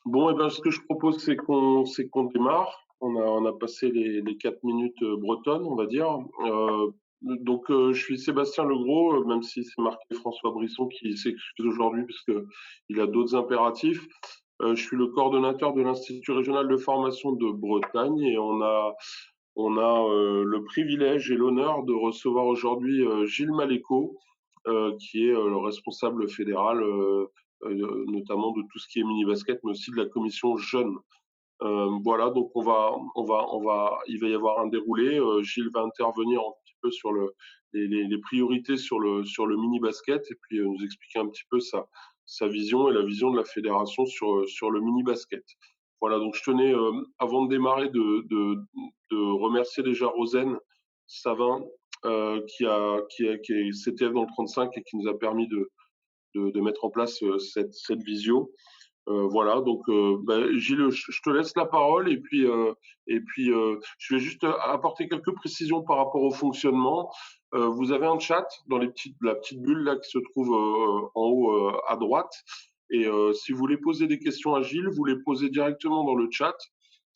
Bon, et ben, ce que je propose, c'est qu'on démarre. On a passé les 4 minutes bretonnes, on va dire. Je suis Sébastien Legros, même si c'est marqué François Brisson qui s'excuse aujourd'hui parce que il a d'autres impératifs. Je suis le coordonnateur de l'Institut régional de formation de Bretagne et on a le privilège et l'honneur de recevoir aujourd'hui Gilles Maléco, qui est le responsable fédéral, notamment de tout ce qui est mini-basket, mais aussi de la commission jeunes. Voilà, donc il va y avoir un déroulé. Gilles va intervenir un petit peu sur les priorités sur le mini-basket et puis nous expliquer un petit peu sa vision et la vision de la fédération sur le mini-basket. Voilà, donc je tenais, avant de démarrer, de remercier déjà Rosen Savin, qui est CTF dans le 35 et qui nous a permis de mettre en place cette visio. Voilà, donc Gilles, je te laisse la parole et puis je vais juste apporter quelques précisions par rapport au fonctionnement. Vous avez un chat dans la petite bulle là qui se trouve en haut à droite. Et si vous voulez poser des questions à Gilles, vous les posez directement dans le chat.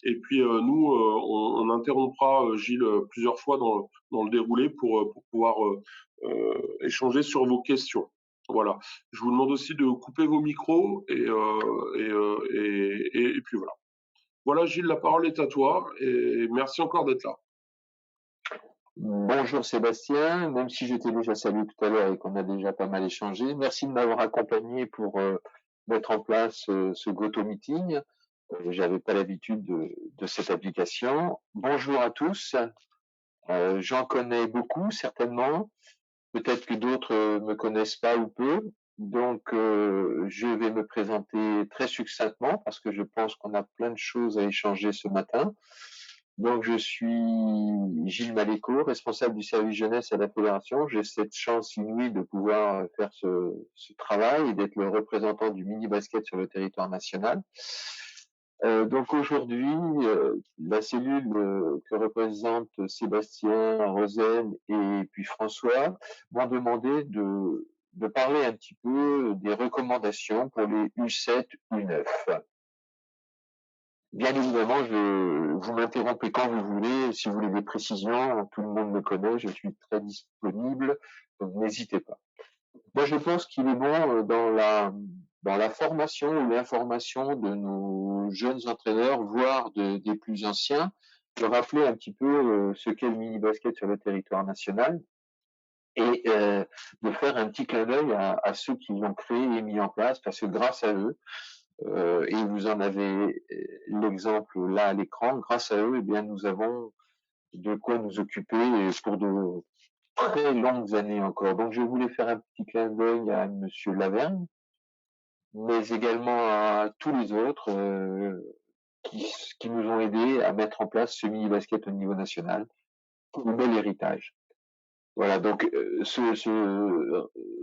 Et puis nous, on interrompra Gilles plusieurs fois dans le déroulé pour pouvoir échanger sur vos questions. Voilà. Je vous demande aussi de couper vos micros et puis voilà. Voilà, Gilles, la parole est à toi et merci encore d'être là. Bonjour Sébastien, même si je t'ai déjà salué tout à l'heure et qu'on a déjà pas mal échangé, merci de m'avoir accompagné pour mettre en place ce GoToMeeting. J'avais pas l'habitude de cette application. Bonjour à tous. J'en connais beaucoup certainement. Peut-être que d'autres me connaissent pas ou peu. Donc je vais me présenter très succinctement parce que je pense qu'on a plein de choses à échanger ce matin. Donc, je suis Gilles Maléco, responsable du service jeunesse à la Fédération. J'ai cette chance inouïe de pouvoir faire ce travail et d'être le représentant du mini-basket sur le territoire national. Donc aujourd'hui, la cellule que représentent Sébastien, Rosen et puis François m'ont demandé de parler un petit peu des recommandations pour les U7, U9. Bien évidemment, vous m'interrompez quand vous voulez. Si vous voulez des précisions, tout le monde me connaît, je suis très disponible, donc n'hésitez pas. Moi, je pense qu'il est bon dans la formation ou l'information de nos jeunes entraîneurs, voire des plus anciens, de rappeler un petit peu ce qu'est le mini-basket sur le territoire national et de faire un petit clin d'œil à ceux qui l'ont créé et mis en place, parce que grâce à eux, et vous en avez l'exemple là à l'écran. Grâce à eux, eh bien, nous avons de quoi nous occuper pour de très longues années encore. Donc, je voulais faire un petit clin d'œil à Monsieur Lavergne, mais également à tous les autres qui nous ont aidés à mettre en place ce mini-basket au niveau national. Un bel héritage. Voilà, donc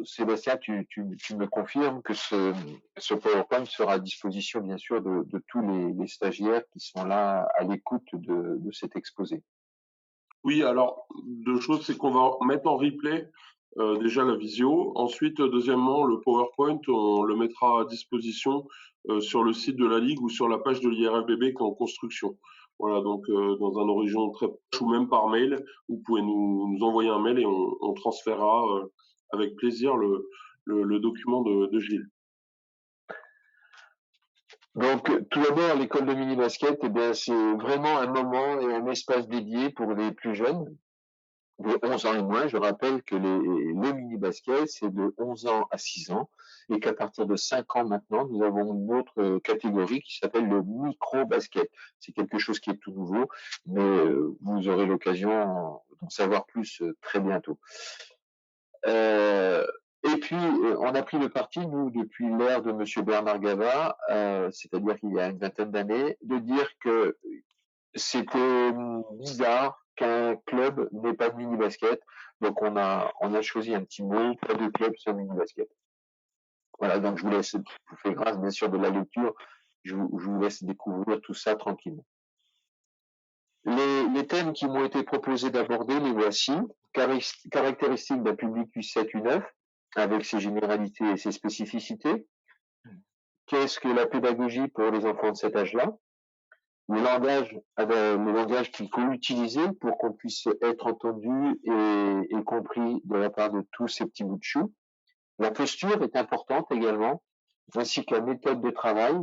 Sébastien, tu me confirmes que ce PowerPoint sera à disposition, bien sûr, de tous les stagiaires qui sont là à l'écoute de cet exposé. Oui, alors deux choses, c'est qu'on va mettre en replay déjà la visio. Ensuite, deuxièmement, le PowerPoint, on le mettra à disposition sur le site de la Ligue ou sur la page de l'IRFBB qui est en construction. Voilà, donc dans un horizon très proche ou même par mail, vous pouvez nous envoyer un mail et on transférera avec plaisir le document de Gilles. Donc, tout d'abord, l'école de mini-basket, eh bien, c'est vraiment un moment et un espace dédié pour les plus jeunes, de 11 ans et moins. Je rappelle que le mini-basket, c'est de 11 ans à 6 ans et qu'à partir de 5 ans maintenant, nous avons une autre catégorie qui s'appelle le micro-basket. C'est quelque chose qui est tout nouveau, mais vous aurez l'occasion d'en savoir plus très bientôt. Et puis, on a pris le parti, nous, depuis l'ère de Monsieur Bernard Gava, c'est-à-dire qu'il y a une vingtaine d'années, de dire que c'était bizarre qu'un club n'ait pas de mini-basket. Donc, on a choisi un petit mot, pas de club sans mini-basket. Voilà, donc je vous fais grâce, bien sûr, de la lecture. Je vous laisse découvrir tout ça tranquillement. Les thèmes qui m'ont été proposés d'aborder, les voici. Caractéristiques d'un public U7, U9, avec ses généralités et ses spécificités. Qu'est-ce que la pédagogie pour les enfants de cet âge-là? Le langage qu'il faut utiliser pour qu'on puisse être entendu et compris de la part de tous ces petits bouts de chou. La posture est importante également, ainsi que la méthode de travail,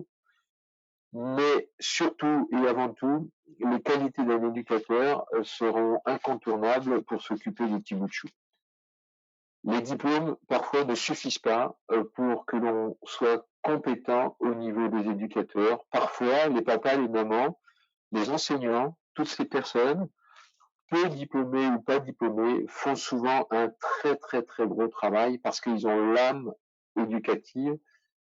mais surtout et avant tout, les qualités d'un éducateur seront incontournables pour s'occuper des petits bouts de chou. Les diplômes, parfois, ne suffisent pas pour que l'on soit compétent au niveau des éducateurs. Parfois, les papas, les mamans, les enseignants, toutes ces personnes, peu diplômés ou pas diplômés, font souvent un très très très gros travail parce qu'ils ont l'âme éducative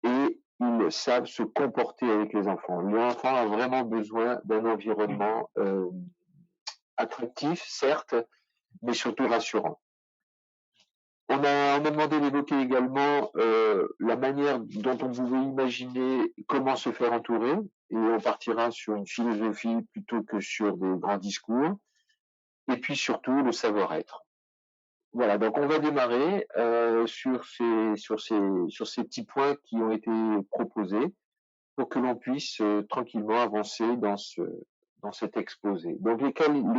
et ils savent se comporter avec les enfants. L'enfant a vraiment besoin d'un environnement attractif, certes, mais surtout rassurant. On m'a demandé d'évoquer également la manière dont on pouvait imaginer comment se faire entourer, et on partira sur une philosophie plutôt que sur des grands discours, et puis surtout le savoir-être. Voilà, donc on va démarrer sur ces petits points qui ont été proposés pour que l'on puisse tranquillement avancer dans cet exposé. Donc les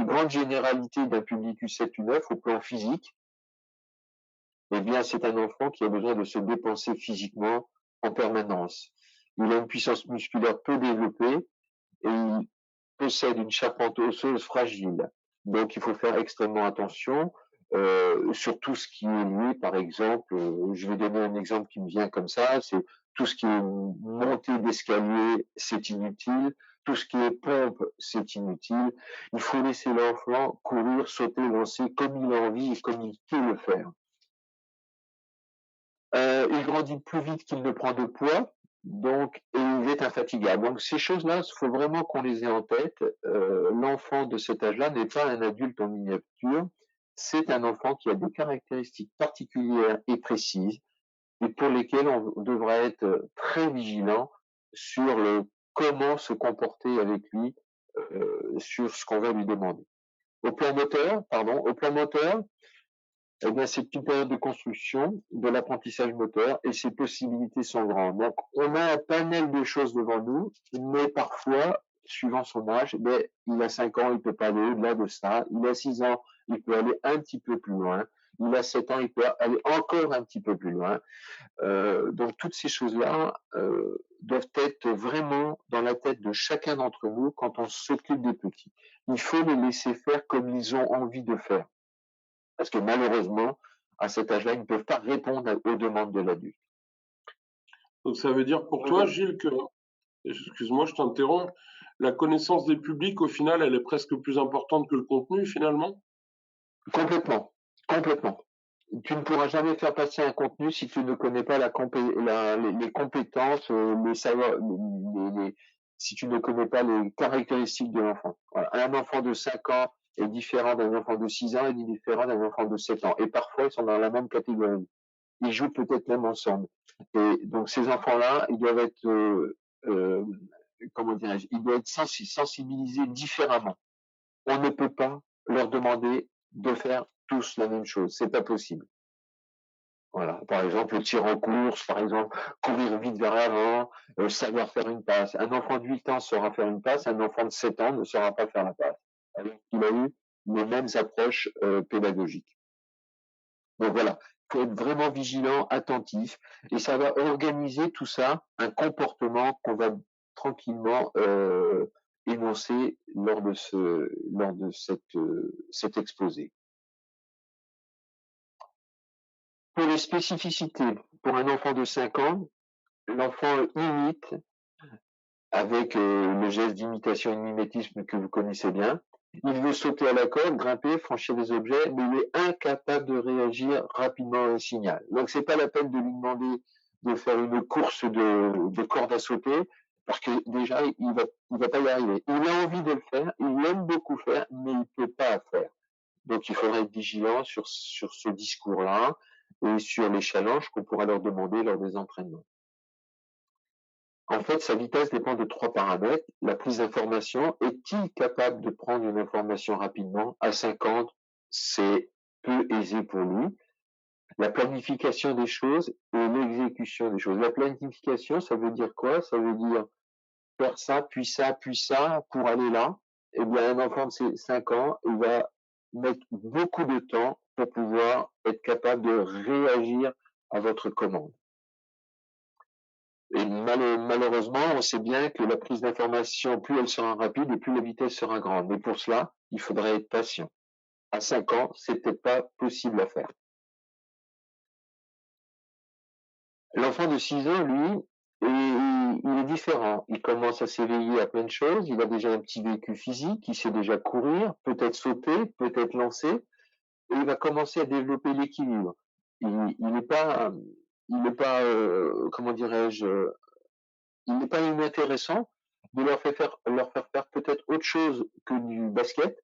grandes généralités d'un public U7 U9 au plan physique, eh bien c'est un enfant qui a besoin de se dépenser physiquement en permanence. Il a une puissance musculaire peu développée et il possède une charpente osseuse fragile. Donc il faut faire extrêmement attention sur tout ce qui est lié, par exemple, je vais donner un exemple qui me vient comme ça, c'est tout ce qui est montée d'escalier, c'est inutile. Tout ce qui est pompe, c'est inutile. Il faut laisser l'enfant courir, sauter, lancer comme il a envie et comme il peut le faire. Il grandit plus vite qu'il ne prend de poids, donc, et il est infatigable. Donc ces choses-là, il faut vraiment qu'on les ait en tête. L'enfant de cet âge-là n'est pas un adulte en miniature, c'est un enfant qui a des caractéristiques particulières et précises, et pour lesquelles on devra être très vigilant sur le comment se comporter avec lui, sur ce qu'on va lui demander. Au plan moteur, eh bien, c'est une période de construction de l'apprentissage moteur et ses possibilités sont grandes. Donc, on a un panel de choses devant nous, mais parfois, suivant son âge, eh il a 5 ans, il peut pas aller au-delà de ça. Il a 6 ans, il peut aller un petit peu plus loin. Il a 7 ans, il peut aller encore un petit peu plus loin. Donc, toutes ces choses-là doivent être vraiment dans la tête de chacun d'entre nous quand on s'occupe des petits. Il faut les laisser faire comme ils ont envie de faire. Parce que malheureusement, à cet âge-là, ils ne peuvent pas répondre aux demandes de l'adulte. Donc ça veut dire pour toi, Gilles, que, excuse-moi, je t'interromps, la connaissance des publics, au final, elle est presque plus importante que le contenu, finalement? Complètement, complètement. Tu ne pourras jamais faire passer un contenu si tu ne connais pas les compétences, les savoirs, si tu ne connais pas les caractéristiques de l'enfant. Voilà. Un enfant de 5 ans est différent d'un enfant de 6 ans et différent d'un enfant de 7 ans. Et parfois, ils sont dans la même catégorie. Ils jouent peut-être même ensemble. Et donc, ces enfants-là, ils doivent être, comment dirais-je, ils doivent être sensibilisés différemment. On ne peut pas leur demander de faire tous la même chose. C'est pas possible. Voilà. Par exemple, le tir en course, par exemple, courir vite vers l'avant, savoir faire une passe. Un enfant de 8 ans saura faire une passe, un enfant de 7 ans ne saura pas faire la passe. Alors qu'il a eu les mêmes approches pédagogiques. Donc voilà, il faut être vraiment vigilant, attentif, et ça va organiser tout ça, un comportement qu'on va tranquillement énoncer lors de cet exposé. Pour les spécificités, pour un enfant de 5 ans, l'enfant imite avec le geste d'imitation et de mimétisme que vous connaissez bien. Il veut sauter à la corde, grimper, franchir des objets, mais il est incapable de réagir rapidement à un signal. Donc c'est pas la peine de lui demander de faire une course de corde à sauter, parce que déjà il va pas y arriver. Il a envie de le faire, il aime beaucoup faire, mais il peut pas faire. Donc il faudra être vigilant sur ce discours-là et sur les challenges qu'on pourra leur demander lors des entraînements. En fait, sa vitesse dépend de 3 paramètres. La prise d'information, est-il capable de prendre une information rapidement? À 50, c'est peu aisé pour lui. la planification des choses et l'exécution des choses. La planification, ça veut dire quoi? Ça veut dire faire ça, puis ça, pour aller là. Eh bien, un enfant de 5 ans, il va mettre beaucoup de temps pour pouvoir être capable de réagir à votre commande. Et malheureusement, on sait bien que la prise d'information, plus elle sera rapide et plus la vitesse sera grande. Mais pour cela, il faudrait être patient. À 5 ans, c'est peut-être pas possible à faire. L'enfant de 6 ans, lui, il est différent. Il commence à s'éveiller à plein de choses. Il a déjà un petit vécu physique. Il sait déjà courir, peut-être sauter, peut-être lancer. Et il va commencer à développer l'équilibre. Il n'est pas, comment dirais-je, il n'est pas inintéressant de leur faire faire peut-être autre chose que du basket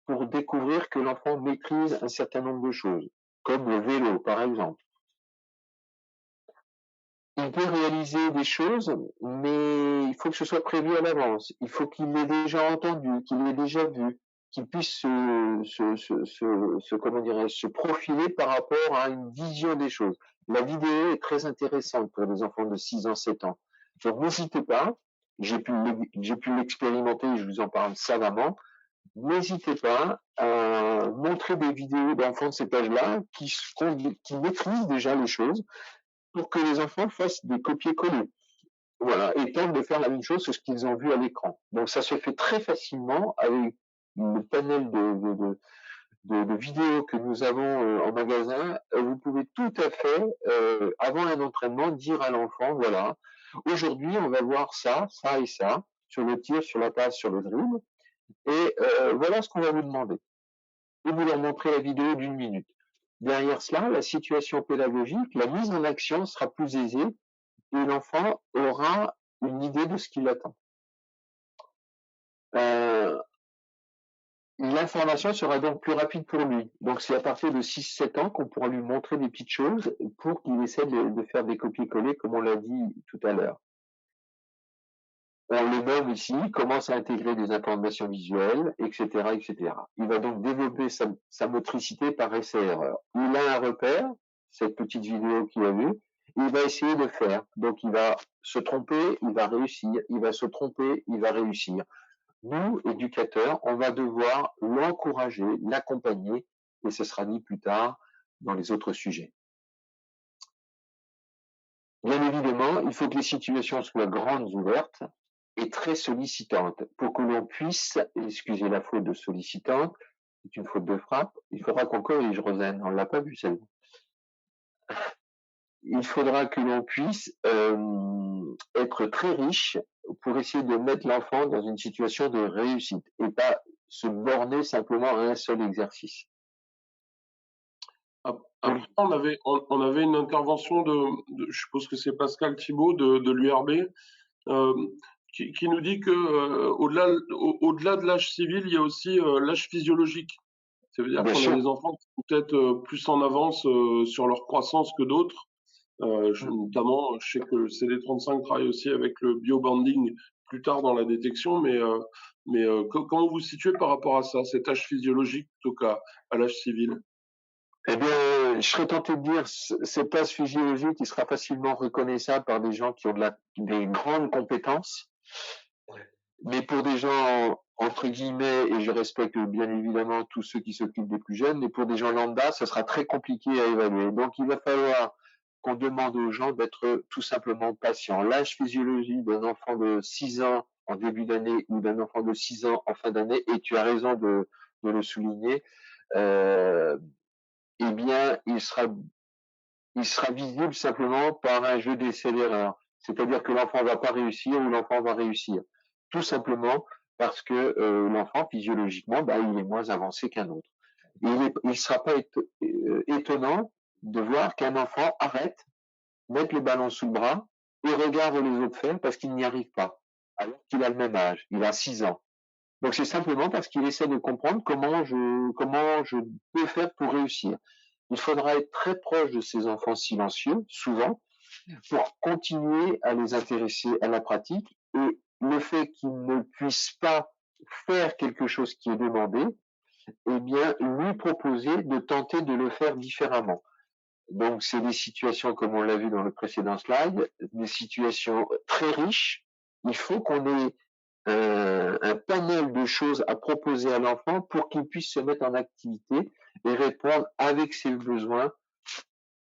pour découvrir que l'enfant maîtrise un certain nombre de choses, comme le vélo, par exemple. Il peut réaliser des choses, mais il faut que ce soit prévu à l'avance. Il faut qu'il l'ait déjà entendu, qu'il l'ait déjà vu, qu'il puisse comment dirais-je, se profiler par rapport à une vision des choses. La vidéo est très intéressante pour les enfants de 6 ans, 7 ans. Donc n'hésitez pas, j'ai pu l'expérimenter, je vous en parle savamment. N'hésitez pas à montrer des vidéos d'enfants de cet âge-là qui maîtrisent déjà les choses pour que les enfants fassent des copier-coller. Voilà, et tentent de faire la même chose que ce qu'ils ont vu à l'écran. Donc ça se fait très facilement avec le panel de vidéos que nous avons en magasin. Vous pouvez tout à fait, avant un entraînement, dire à l'enfant, voilà, aujourd'hui on va voir ça, ça et ça, sur le tir, sur la passe, sur le dribble, et voilà ce qu'on va vous demander. Et vous leur montrez la vidéo d'1 minute. Derrière cela, la situation pédagogique, la mise en action sera plus aisée et l'enfant aura une idée de ce qui l'attend. L'information sera donc plus rapide pour lui. Donc c'est à partir de 6-7 ans qu'on pourra lui montrer des petites choses pour qu'il essaie de faire des copier-coller, comme on l'a dit tout à l'heure. On le nomme ici, il commence à intégrer des informations visuelles, etc., etc. Il va donc développer sa motricité par essai-erreur. Il a un repère, cette petite vidéo qu'il a vue, il va essayer de faire. Donc il va se tromper, il va réussir, il va se tromper, il va réussir. Nous, éducateurs, on va devoir l'encourager, l'accompagner, et ce sera dit plus tard dans les autres sujets. Bien évidemment, il faut que les situations soient grandes ouvertes et très sollicitantes pour que l'on puisse, excusez la faute de sollicitante, c'est une faute de frappe, il faudra qu'on corrige, Rosanne, on l'a pas vu celle-là. Il faudra que l'on puisse être très riche pour essayer de mettre l'enfant dans une situation de réussite et pas se borner simplement à un seul exercice. Après, on avait une intervention je suppose que c'est Pascal Thibault de l'URB, qui nous dit que au-delà de l'âge civil, il y a aussi l'âge physiologique. Ça veut dire Bien qu'on a sûr. des enfants qui sont peut-être plus en avance sur leur croissance que d'autres. Notamment, je sais que le CD35 travaille aussi avec le biobanding plus tard dans la détection, mais comment vous vous situez par rapport à ça, cet âge physiologique plutôt qu'à l'âge civil? Eh bien, je serais tenté de dire cet âge physiologique, il sera facilement reconnaissable par des gens qui ont des grandes compétences. Mais pour des gens, entre guillemets, et je respecte bien évidemment tous ceux qui s'occupent des plus jeunes, mais pour des gens lambda, ce sera très compliqué à évaluer. Donc, il va falloir qu'on demande aux gens d'être tout simplement patients. L'âge physiologique d'un enfant de 6 ans en début d'année ou d'un enfant de 6 ans en fin d'année, et tu as raison de le souligner, eh bien, il sera visible simplement par un jeu d'essai-erreur. C'est-à-dire que l'enfant va pas réussir ou l'enfant va réussir. Tout simplement parce que l'enfant, physiologiquement, il est moins avancé qu'un autre. Il sera pas étonnant de voir qu'un enfant arrête, mette le ballon sous le bras et regarde les autres faire parce qu'il n'y arrive pas, alors qu'il a le même âge, il a 6 ans. Donc c'est simplement parce qu'il essaie de comprendre comment je peux faire pour réussir. Il faudra être très proche de ces enfants silencieux, souvent, pour continuer à les intéresser à la pratique. Et le fait qu'ils ne puissent pas faire quelque chose qui est demandé, eh bien, lui proposer de tenter de le faire différemment. Donc, c'est des situations, comme on l'a vu dans le précédent slide, des situations très riches. Il faut qu'on ait un panel de choses à proposer à l'enfant pour qu'il puisse se mettre en activité et répondre avec ses besoins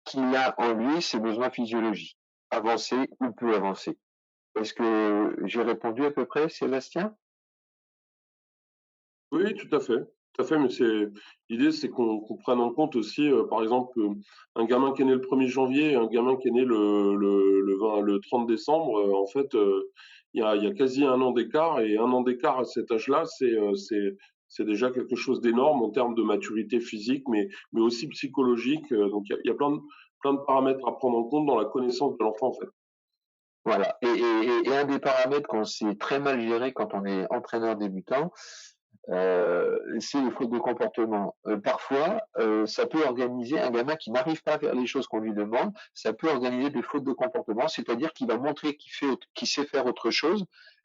qu'il a en lui, ses besoins physiologiques, avancer ou peu avancer. Est-ce que j'ai répondu à peu près, Sébastien? Oui, tout à fait, mais l'idée, c'est qu'on prenne en compte aussi, par exemple, un gamin qui est né le 1er janvier et un gamin qui est né le 30 décembre, en fait, il y a quasi un an d'écart, et un an d'écart à cet âge-là, c'est déjà quelque chose d'énorme en termes de maturité physique, mais aussi psychologique. Donc, il y a plein de paramètres à prendre en compte dans la connaissance de l'enfant, en fait. Voilà. Et un des paramètres qu'on sait très mal gérer quand on est entraîneur débutant, c'est les fautes de comportement. Parfois, ça peut organiser un gamin qui n'arrive pas à faire les choses qu'on lui demande, ça peut organiser des fautes de comportement, c'est-à-dire qu'il va montrer qu'il sait faire autre chose,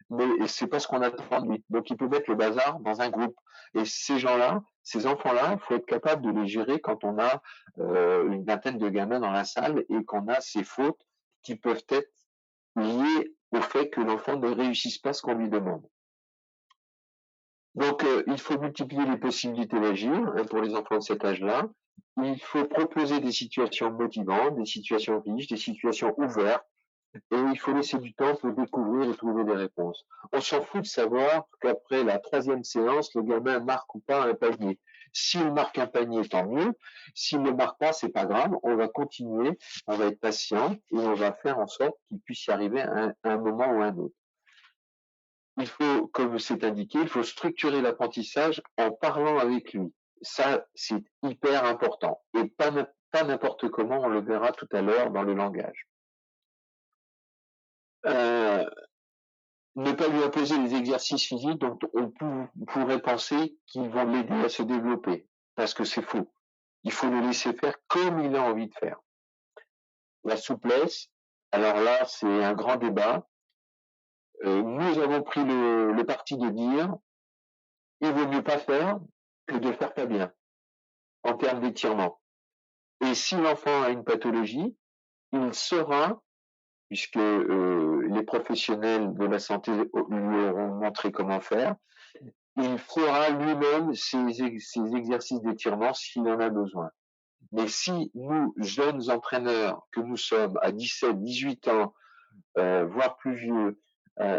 mais c'est pas ce qu'on attend de lui. Donc il peut mettre le bazar dans un groupe. Et ces gens-là, ces enfants-là, il faut être capable de les gérer quand on a une vingtaine de gamins dans la salle et qu'on a ces fautes qui peuvent être liées au fait que l'enfant ne réussisse pas ce qu'on lui demande. Donc, il faut multiplier les possibilités d'agir pour les enfants de cet âge-là. Il faut proposer des situations motivantes, des situations riches, des situations ouvertes, et il faut laisser du temps pour découvrir et trouver des réponses. On s'en fout de savoir qu'après la troisième séance, le gamin marque ou pas un panier. S'il marque un panier, tant mieux. S'il ne marque pas, c'est pas grave. On va continuer, on va être patient et on va faire en sorte qu'il puisse y arriver à un moment ou à un autre. Il faut, comme c'est indiqué, il faut structurer l'apprentissage en parlant avec lui. Ça, c'est hyper important. Et pas n'importe comment, on le verra tout à l'heure dans le langage. Euh, Ne pas lui imposer des exercices physiques dont pourrait penser qu'ils vont l'aider à se développer. Parce que c'est faux. Il faut le laisser faire comme il a envie de faire. La souplesse, alors là, c'est un grand débat. Nous avons pris le parti de dire, il vaut mieux pas faire que de faire pas bien, en termes d'étirement. Et si l'enfant a une pathologie, il saura, puisque les professionnels de la santé lui auront montré comment faire, il fera lui-même ses exercices d'étirement s'il en a besoin. Mais si nous, jeunes entraîneurs que nous sommes, à 17, 18 ans, voire plus vieux,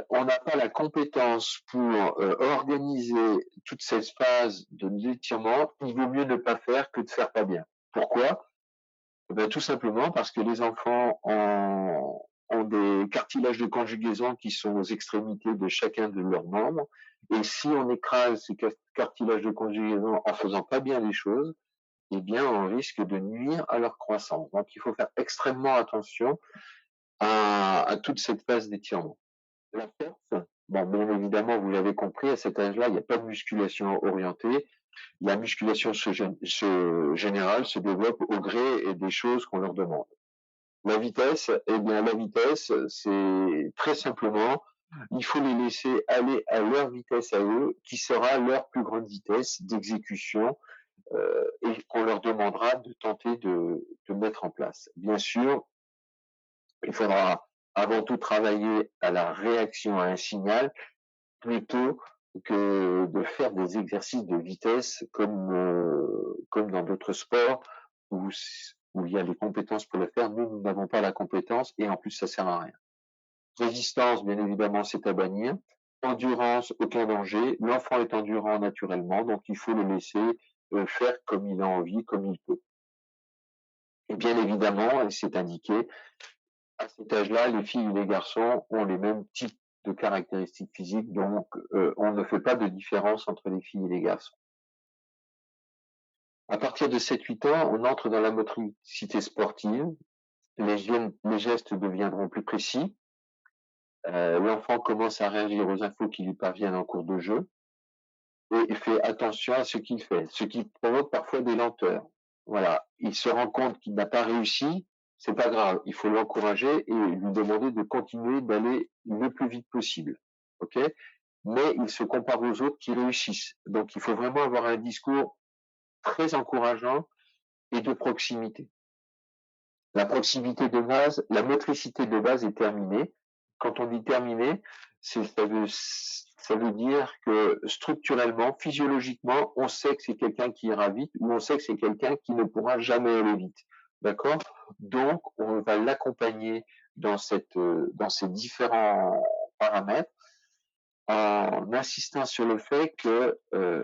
on n'a pas la compétence pour organiser toute cette phase de l'étirement, il vaut mieux ne pas faire que de faire pas bien. Pourquoi? Ben, tout simplement parce que les enfants ont des cartilages de conjugaison qui sont aux extrémités de chacun de leurs membres. Et si on écrase ces cartilages de conjugaison en faisant pas bien les choses, eh bien, on risque de nuire à leur croissance. Donc, il faut faire extrêmement attention à toute cette phase d'étirement. La force, bon, bien évidemment, vous l'avez compris, à cet âge-là, il n'y a pas de musculation orientée. La musculation générale se développe au gré des choses qu'on leur demande. La vitesse, eh bien, la vitesse, c'est très simplement, il faut les laisser aller à leur vitesse à eux, qui sera leur plus grande vitesse d'exécution, et qu'on leur demandera de tenter de mettre en place. Bien sûr, il faudra avant tout travailler à la réaction à un signal plutôt que de faire des exercices de vitesse comme dans d'autres sports où, où il y a les compétences pour le faire. Nous n'avons pas la compétence et en plus, ça sert à rien. Résistance, bien évidemment, c'est à bannir. Endurance, aucun danger. L'enfant est endurant naturellement, donc il faut le laisser faire comme il a envie, comme il peut. Et bien évidemment, c'est indiqué, à cet âge-là, les filles et les garçons ont les mêmes types de caractéristiques physiques, donc on ne fait pas de différence entre les filles et les garçons. À partir de 7-8 ans, on entre dans la motricité sportive, les gestes deviendront plus précis, l'enfant commence à réagir aux infos qui lui parviennent en cours de jeu, et il fait attention à ce qu'il fait, ce qui provoque parfois des lenteurs. Voilà, il se rend compte qu'il n'a pas réussi, c'est pas grave, il faut l'encourager et lui demander de continuer d'aller le plus vite possible. Ok? Mais il se compare aux autres qui réussissent. Donc il faut vraiment avoir un discours très encourageant et de proximité. La proximité de base, la motricité de base est terminée. Quand on dit terminée, ça veut dire que structurellement, physiologiquement, on sait que c'est quelqu'un qui ira vite ou on sait que c'est quelqu'un qui ne pourra jamais aller vite. D'accord? Donc, on va l'accompagner dans dans ces différents paramètres en insistant sur le fait que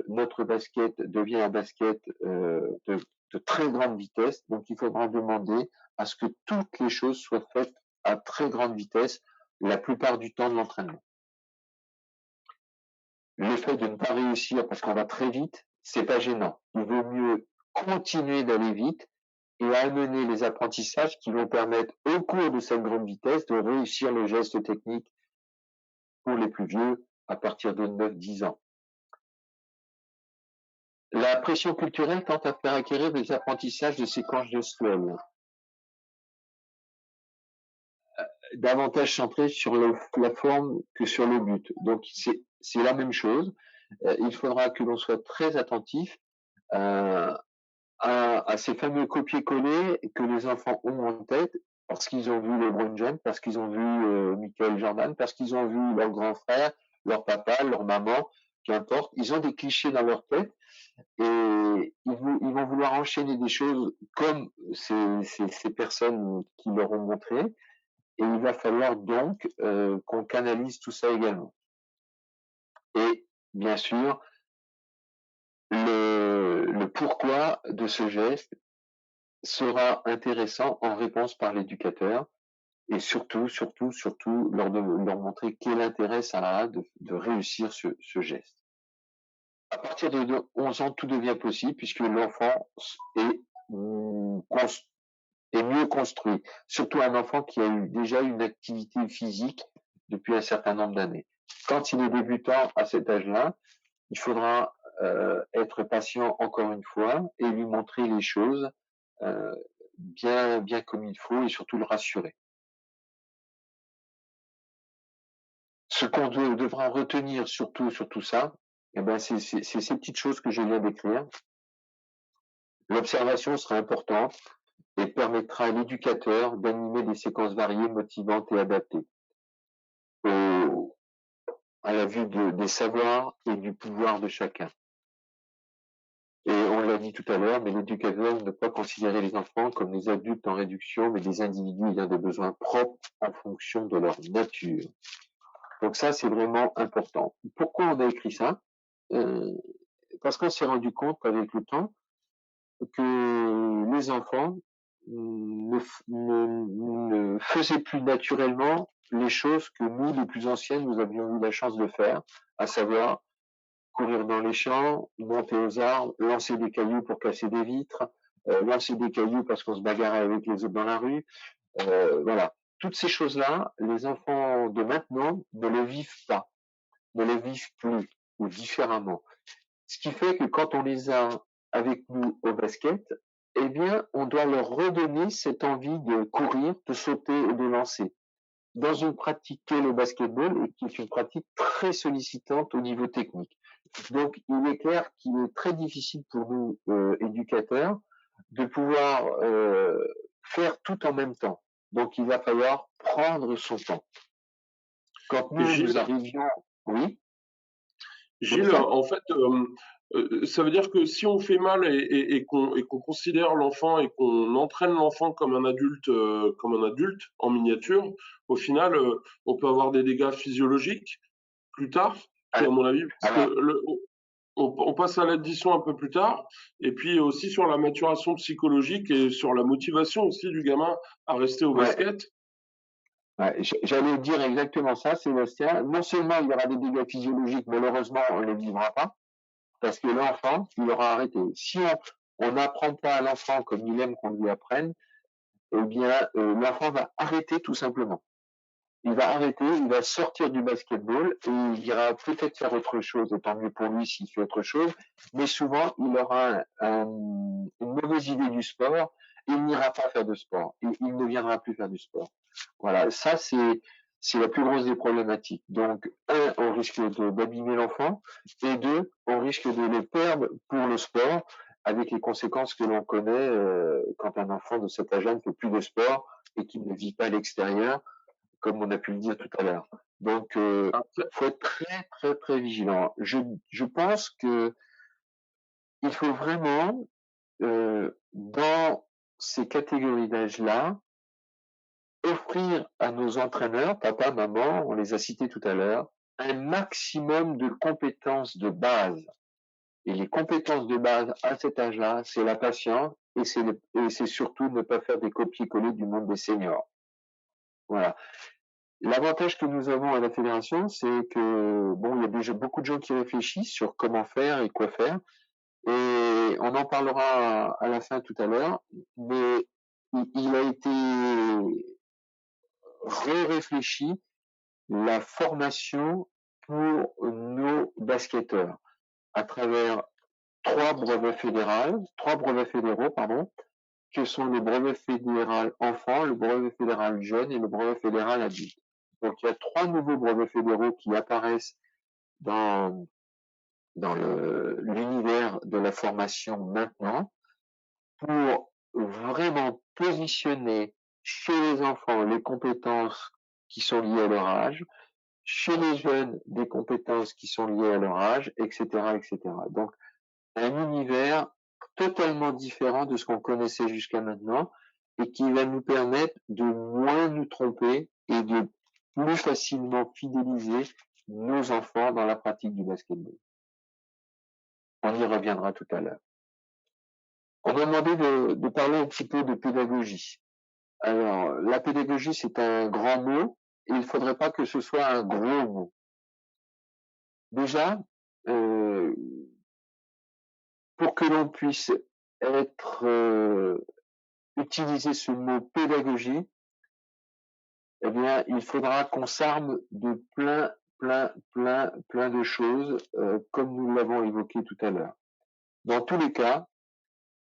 notre basket devient un basket de très grande vitesse. Donc, il faudra demander à ce que toutes les choses soient faites à très grande vitesse la plupart du temps de l'entraînement. Le fait de ne pas réussir parce qu'on va très vite, c'est pas gênant. Il vaut mieux continuer d'aller vite et amener les apprentissages qui vont permettre au cours de cette grande vitesse de réussir le geste technique pour les plus vieux à partir de 9-10 ans. La pression culturelle tend à faire acquérir des apprentissages de séquences gestuelles, davantage centrés sur la forme que sur le but. Donc c'est la même chose. Il faudra que l'on soit très attentif à ces fameux copier-coller que les enfants ont en tête parce qu'ils ont vu LeBron James, parce qu'ils ont vu Michael Jordan, parce qu'ils ont vu leur grand frère, leur papa, leur maman, qu'importe. Ils ont des clichés dans leur tête et ils vont vouloir enchaîner des choses comme ces personnes qui leur ont montré. Et il va falloir donc qu'on canalise tout ça également. Et bien sûr, le pourquoi de ce geste sera intéressant en réponse par l'éducateur et surtout leur montrer quel intérêt ça a de réussir ce geste. À partir de 11 ans, tout devient possible puisque l'enfant est, est mieux construit. Surtout un enfant qui a eu déjà une activité physique depuis un certain nombre d'années. Quand il est débutant à cet âge-là, il faudra être patient encore une fois et lui montrer les choses bien comme il faut et surtout le rassurer. Ce qu'on devra retenir surtout sur tout ça, eh ben c'est ces petites choses que je viens d'écrire. L'observation sera importante et permettra à l'éducateur d'animer des séquences variées, motivantes et adaptées à la vue des savoirs et du pouvoir de chacun. Et on l'a dit tout à l'heure, mais l'éducateur ne peut pas considérer les enfants comme des adultes en réduction, mais des individus ayant des besoins propres en fonction de leur nature. Donc ça, c'est vraiment important. Pourquoi on a écrit ça Parce qu'on s'est rendu compte avec le temps que les enfants ne faisaient plus naturellement les choses que nous, les plus anciennes, nous avions eu la chance de faire, à savoir courir dans les champs, monter aux arbres, lancer des cailloux pour casser des vitres, lancer des cailloux parce qu'on se bagarrait avec les autres dans la rue. Voilà. Toutes ces choses-là, les enfants de maintenant ne le vivent pas, ne le vivent plus ou différemment. Ce qui fait que quand on les a avec nous au basket, eh bien, on doit leur redonner cette envie de courir, de sauter et de lancer. Dans une pratique qu'est le basketball et qui est une pratique très sollicitante au niveau technique. Donc, il est clair qu'il est très difficile pour nous, éducateurs, de pouvoir faire tout en même temps. Donc, il va falloir prendre son temps. Quand nous arrivions... Oui. Gilles, en fait, ça veut dire que si on fait mal et qu'on considère l'enfant et qu'on entraîne l'enfant comme un adulte en miniature, au final, on peut avoir des dégâts physiologiques plus tard, à mon avis, parce que on passe à l'addition un peu plus tard, et puis aussi sur la maturation psychologique et sur la motivation aussi du gamin à rester au basket. Ouais, j'allais dire exactement ça, Sébastien. Non seulement il y aura des dégâts physiologiques, malheureusement, on ne les vivra pas, parce que l'enfant, il aura arrêté. Si on n'apprend pas à l'enfant comme il aime qu'on lui apprenne, eh bien, l'enfant va arrêter tout simplement. Il va arrêter, il va sortir du basketball et il ira peut-être faire autre chose, et tant mieux pour lui s'il fait autre chose, mais souvent, il aura une mauvaise idée du sport, et il n'ira pas faire de sport, il ne viendra plus faire du sport. Voilà, ça c'est la plus grosse des problématiques. Donc, un, on risque d'abîmer l'enfant, et deux, on risque de le perdre pour le sport, avec les conséquences que l'on connaît quand un enfant de cet âge-là ne fait plus de sport et qu'il ne vit pas à l'extérieur, comme on a pu le dire tout à l'heure. Donc, Après, faut être très, très, très vigilant. Je pense que il faut vraiment, dans ces catégories d'âge-là, offrir à nos entraîneurs, papa, maman, on les a cités tout à l'heure, un maximum de compétences de base. Et les compétences de base à cet âge-là, c'est la patience et c'est surtout ne pas faire des copier-coller du monde des seniors. Voilà. L'avantage que nous avons à la fédération, c'est que bon, il y a déjà beaucoup de gens qui réfléchissent sur comment faire et quoi faire, et on en parlera à la fin tout à l'heure. Mais il a été réfléchi la formation pour nos basketteurs à travers trois brevets fédéraux, pardon, que sont le brevet fédéral enfant, le brevet fédéral jeune et le brevet fédéral adulte. Donc il y a trois nouveaux brevets fédéraux qui apparaissent dans, dans l'univers de la formation maintenant pour vraiment positionner chez les enfants les compétences qui sont liées à leur âge, chez les jeunes des compétences qui sont liées à leur âge, etc., etc. Donc un univers totalement différent de ce qu'on connaissait jusqu'à maintenant et qui va nous permettre de moins nous tromper et de plus facilement fidéliser nos enfants dans la pratique du basketball. On y reviendra tout à l'heure. On m'a demandé de parler un petit peu de pédagogie. Alors, la pédagogie, c'est un grand mot et il ne faudrait pas que ce soit un gros mot. Déjà, pour que l'on puisse utiliser ce mot pédagogie, eh bien, il faudra qu'on s'arme de plein de choses, comme nous l'avons évoqué tout à l'heure. Dans tous les cas,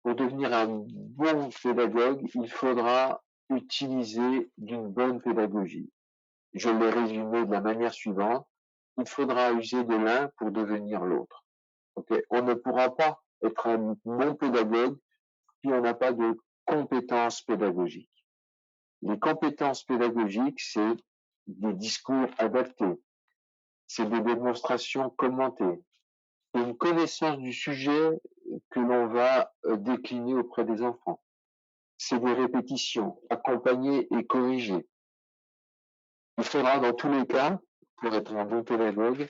pour devenir un bon pédagogue, il faudra utiliser d'une bonne pédagogie. Je l'ai résumé de la manière suivante. Il faudra user de l'un pour devenir l'autre. Okay. On ne pourra pas être un bon pédagogue si on n'a pas de compétences pédagogiques. Les compétences pédagogiques, c'est des discours adaptés, c'est des démonstrations commentées, c'est une connaissance du sujet que l'on va décliner auprès des enfants. C'est des répétitions, accompagner et corriger. Il faudra dans tous les cas, pour être un bon pédagogue,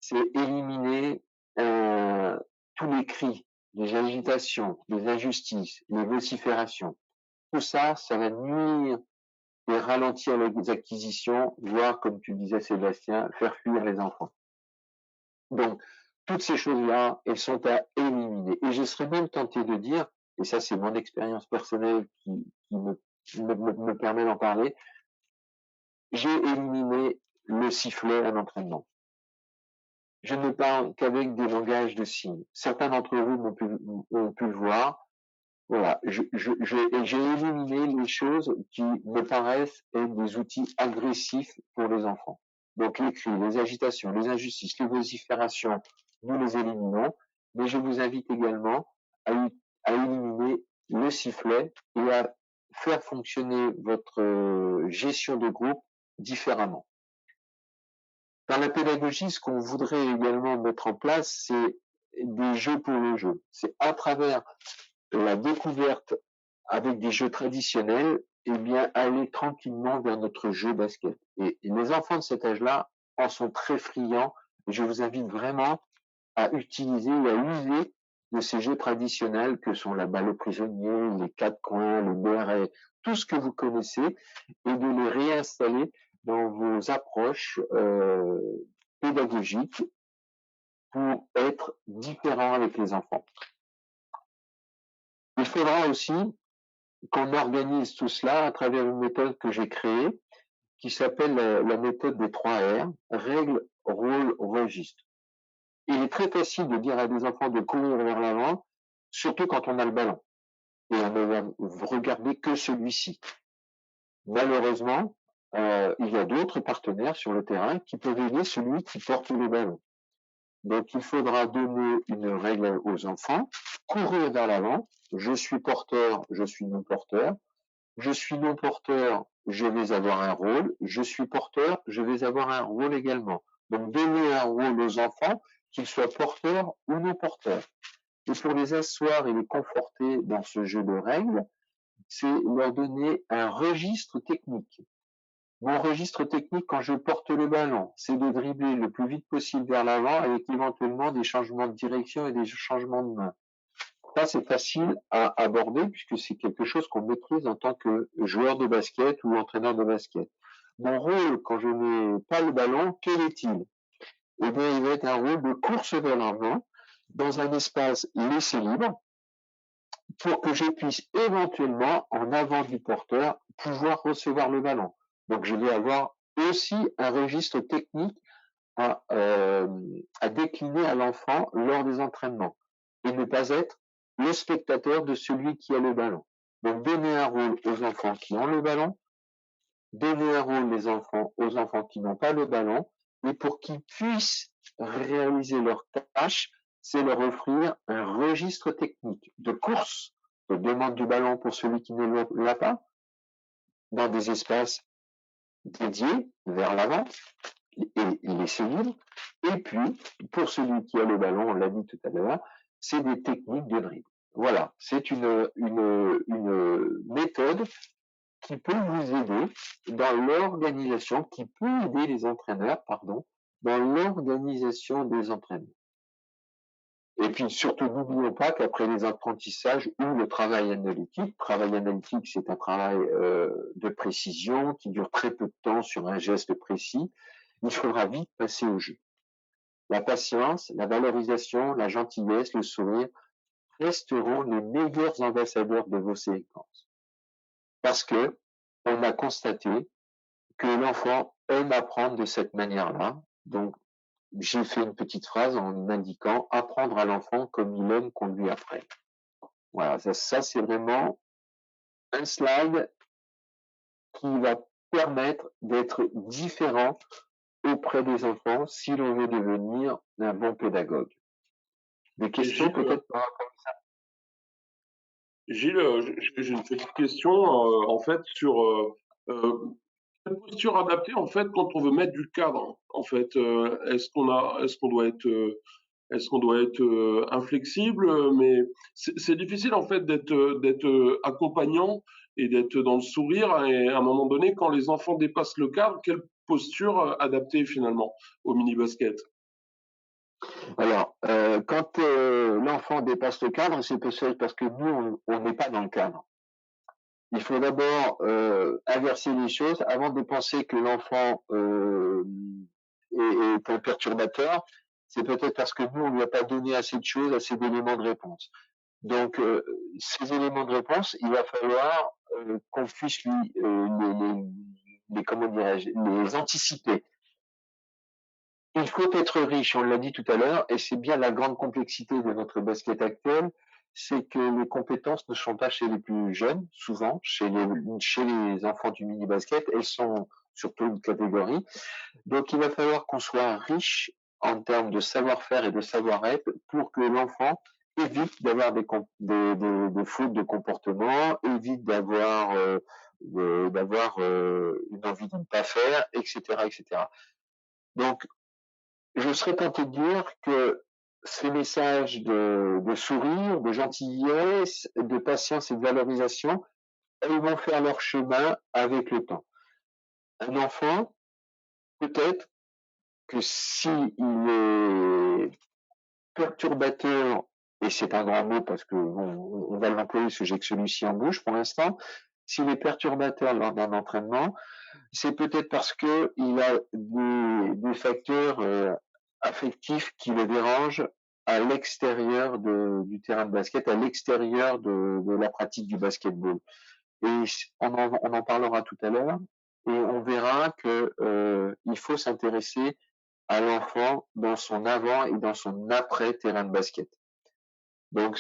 c'est éliminer tous les cris, les agitations, les injustices, les vociférations. Tout ça, ça va nuire et ralentir les acquisitions, voire, comme tu disais Sébastien, faire fuir les enfants. Donc, toutes ces choses-là, elles sont à éliminer. Et je serais même tenté de dire, et ça c'est mon expérience personnelle qui me permet d'en parler, j'ai éliminé le sifflet à l'entraînement. Je ne parle qu'avec des langages de signes. Certains d'entre vous ont pu le voir. Voilà, j'ai éliminé les choses qui me paraissent être des outils agressifs pour les enfants. Donc les cris, les agitations, les injustices, les vociférations, nous les éliminons. Mais je vous invite également à éliminer le sifflet et à faire fonctionner votre gestion de groupe différemment. Dans la pédagogie, ce qu'on voudrait également mettre en place, c'est des jeux pour le jeu. C'est à travers la découverte avec des jeux traditionnels, eh bien, aller tranquillement vers notre jeu basket. Et les enfants de cet âge-là en sont très friands. Et je vous invite vraiment à utiliser ou à user de ces jeux traditionnels que sont la balle au prisonnier, les quatre coins, le béret, tout ce que vous connaissez, et de les réinstaller dans vos approches pédagogiques pour être différents avec les enfants. Il faudra aussi qu'on organise tout cela à travers une méthode que j'ai créée qui s'appelle la méthode des 3 R, règle, rôle, registre. Il est très facile de dire à des enfants de courir vers l'avant, surtout quand on a le ballon. Et on ne va regarder que celui-ci. Malheureusement, il y a d'autres partenaires sur le terrain qui peuvent aider celui qui porte le ballon. Donc il faudra donner une règle aux enfants courir vers l'avant. Je suis porteur, je suis non porteur. Je suis non porteur, je vais avoir un rôle. Je suis porteur, je vais avoir un rôle également. Donc, donner un rôle aux enfants, qu'ils soient porteurs ou non porteurs. Et pour les asseoir et les conforter dans ce jeu de règles, c'est leur donner un registre technique. Mon registre technique quand je porte le ballon, c'est de dribbler le plus vite possible vers l'avant avec éventuellement des changements de direction et des changements de main. Ça, c'est facile à aborder puisque c'est quelque chose qu'on maîtrise en tant que joueur de basket ou entraîneur de basket. Mon rôle quand je n'ai pas le ballon, quel est-il? Eh bien, il va être un rôle de course vers l'avant dans un espace laissé libre pour que je puisse éventuellement, en avant du porteur, pouvoir recevoir le ballon. Donc, je vais avoir aussi un registre technique à décliner à l'enfant lors des entraînements et ne pas être le spectateur de celui qui a le ballon. Donc, donner un rôle aux enfants qui ont le ballon, donner un rôle aux enfants qui n'ont pas le ballon, et pour qu'ils puissent réaliser leurs tâches, c'est leur offrir un registre technique de course, de demande du ballon pour celui qui ne l'a pas, dans des espaces dédiés vers l'avant, et laisser libre. Et puis, pour celui qui a le ballon, on l'a dit tout à l'heure, c'est des techniques de dribble. Voilà, c'est une méthode qui peut vous aider dans l'organisation, qui peut aider les entraîneurs, pardon, dans l'organisation des entraînements. Et puis surtout, n'oublions pas qu'après les apprentissages ou le travail analytique, c'est un travail de précision qui dure très peu de temps sur un geste précis, il faudra vite passer au jeu. La patience, la valorisation, la gentillesse, le sourire resteront les meilleurs ambassadeurs de vos séquences. Parce que on a constaté que l'enfant aime apprendre de cette manière-là. Donc, j'ai fait une petite phrase en indiquant apprendre à l'enfant comme il aime qu'on lui apprenne. Voilà, ça c'est vraiment un slide qui va permettre d'être différent auprès des enfants si l'on veut devenir un bon pédagogue. Des Et questions peut-être par rapport à ça? Gilles, j'ai une petite question en fait sur quelle posture adapter en fait quand on veut mettre du cadre. En fait, est-ce qu'on doit être inflexible, mais c'est difficile en fait d'être accompagnant et d'être dans le sourire. Et à un moment donné, quand les enfants dépassent le cadre, quelle posture adapter finalement au mini basket? Alors, quand l'enfant dépasse le cadre, c'est peut-être parce que nous, on n'est pas dans le cadre. Il faut d'abord inverser les choses avant de penser que l'enfant est un perturbateur. C'est peut-être parce que nous, on lui a pas donné assez de choses, assez d'éléments de réponse. Donc, ces éléments de réponse, il va falloir qu'on puisse lui comment dirais-je, les anticiper. Il faut être riche, on l'a dit tout à l'heure, et c'est bien la grande complexité de notre basket actuel, c'est que les compétences ne sont pas chez les plus jeunes, souvent, chez les enfants du mini-basket, elles sont surtout une catégorie. Donc il va falloir qu'on soit riche en termes de savoir-faire et de savoir-être pour que l'enfant évite d'avoir des fautes de comportement, évite d'avoir une envie de ne pas faire, etc., etc. Donc je serais tenté de dire que ces messages de sourire, de gentillesse, de patience et de valorisation, elles vont faire leur chemin avec le temps. Un enfant, peut-être que s'il est perturbateur, et c'est un grand mot parce que on va l'employer parce que j'ai que celui-ci en bouche pour l'instant, s'il est perturbateur lors d'un entraînement, c'est peut-être parce que il a des facteurs affectifs qui le dérangent à l'extérieur du terrain de basket, à l'extérieur de la pratique du basketball. Et on en parlera tout à l'heure, et on verra que il faut s'intéresser à l'enfant dans son avant et dans son après terrain de basket. Donc,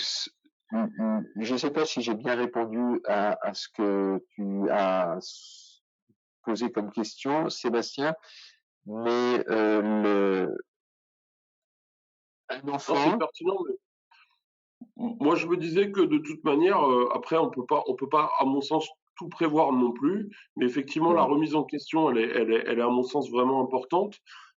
je ne sais pas si j'ai bien répondu à ce que tu as posé comme question, Sébastien, mais un Non, c'est enfant, pertinent, Moi, je me disais que de toute manière, après, on peut pas, à mon sens, tout prévoir non plus. Mais effectivement, la Ouais, remise en question, elle est, à mon sens, vraiment importante.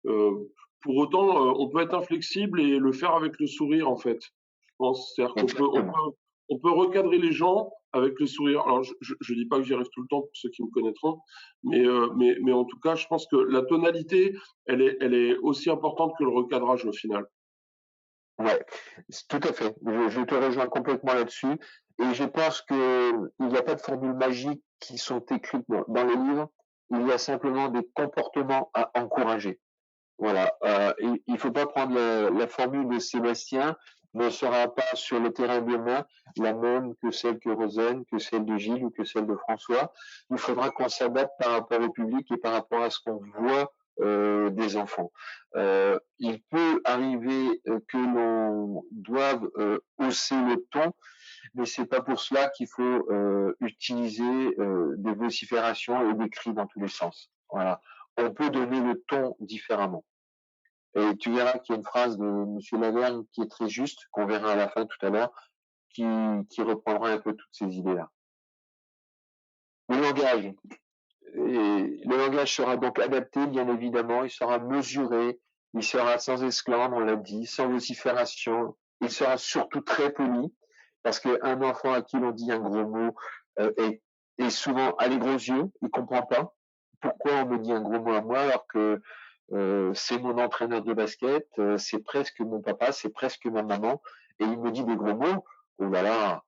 Euh, pour autant, on peut être inflexible et le faire avec le sourire, en fait. Je pense, c'est-à-dire qu'on peut, on exactement. peut, on peut recadrer les gens avec le sourire. Alors, je dis pas que j'y arrive tout le temps pour ceux qui me connaîtront, mais en tout cas, je pense que la tonalité, elle est aussi importante que le recadrage au final. Ouais, tout à fait. Je te rejoins complètement là-dessus. Et je pense que il n'y a pas de formules magiques qui sont écrites dans les livres. Il y a simplement des comportements à encourager. Voilà. Il faut pas prendre la formule de Sébastien ne sera pas sur le terrain demain la même que celle que Rosen, que celle de Gilles ou que celle de François. Il faudra qu'on s'adapte par rapport au public et par rapport à ce qu'on voit des enfants. Il peut arriver que l'on doive hausser le ton, mais c'est pas pour cela qu'il faut utiliser des vociférations et des cris dans tous les sens. Voilà. On peut donner le ton différemment. Et tu verras qu'il y a une phrase de Monsieur Lavergne qui est très juste, qu'on verra à la fin tout à l'heure, qui, qui reprendra un peu toutes ces idées-là. Le langage. Et le langage sera donc adapté, bien évidemment, il sera mesuré, il sera sans esclandre, on l'a dit, sans vocifération, il sera surtout très poli, parce qu'un enfant à qui l'on dit un gros mot est souvent à les gros yeux, il comprend pas pourquoi on me dit un gros mot à moi alors que c'est mon entraîneur de basket, c'est presque mon papa, c'est presque ma maman, et il me dit des gros mots. Oh là là,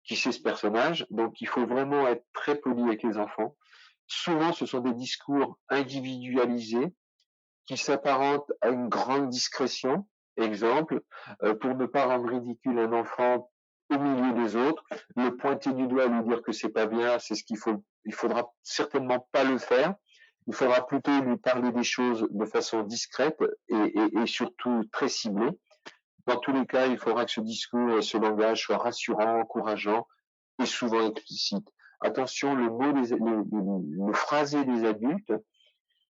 qui c'est ce personnage? Donc il faut vraiment être très poli avec les enfants. Souvent, ce sont des discours individualisés qui s'apparentent à une grande discrétion. Exemple, pour ne pas rendre ridicule un enfant au milieu des autres, le pointer du doigt et lui dire que c'est pas bien, c'est ce qu'il faut. Il faudra certainement pas le faire. Il faudra plutôt lui parler des choses de façon discrète et surtout très ciblée. Dans tous les cas, il faudra que ce discours, ce langage soit rassurant, encourageant et souvent explicite. Attention, le mot, le phrasé des adultes,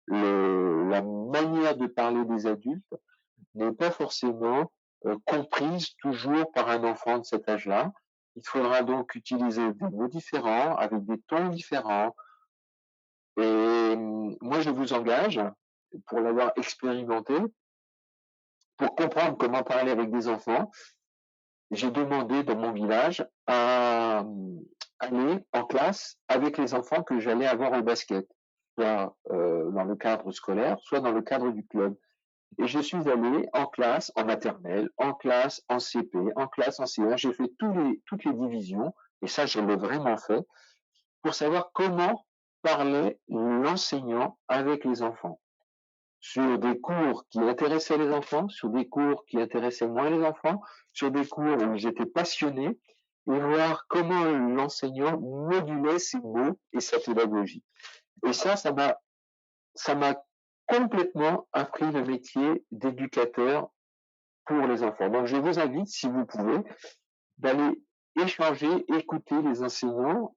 la manière de parler des adultes n'est pas forcément comprise toujours par un enfant de cet âge-là. Il faudra donc utiliser des mots différents, avec des tons différents. Et moi, je vous engage, pour l'avoir expérimenté, pour comprendre comment parler avec des enfants, j'ai demandé dans mon village à aller en classe avec les enfants que j'allais avoir au basket, soit dans le cadre scolaire, soit dans le cadre du club. Et je suis allé en classe, en maternelle, en classe, en CP, en classe, en C1. J'ai fait toutes les divisions, et ça, je l'ai vraiment fait, pour savoir comment parlait l'enseignant avec les enfants. Sur des cours qui intéressaient les enfants, sur des cours qui intéressaient moins les enfants, sur des cours où j'étais passionné, et voir comment l'enseignant modulait ses mots et sa pédagogie. Et ça m'a complètement appris le métier d'éducateur pour les enfants. Donc je vous invite, si vous pouvez, d'aller échanger, écouter les enseignants,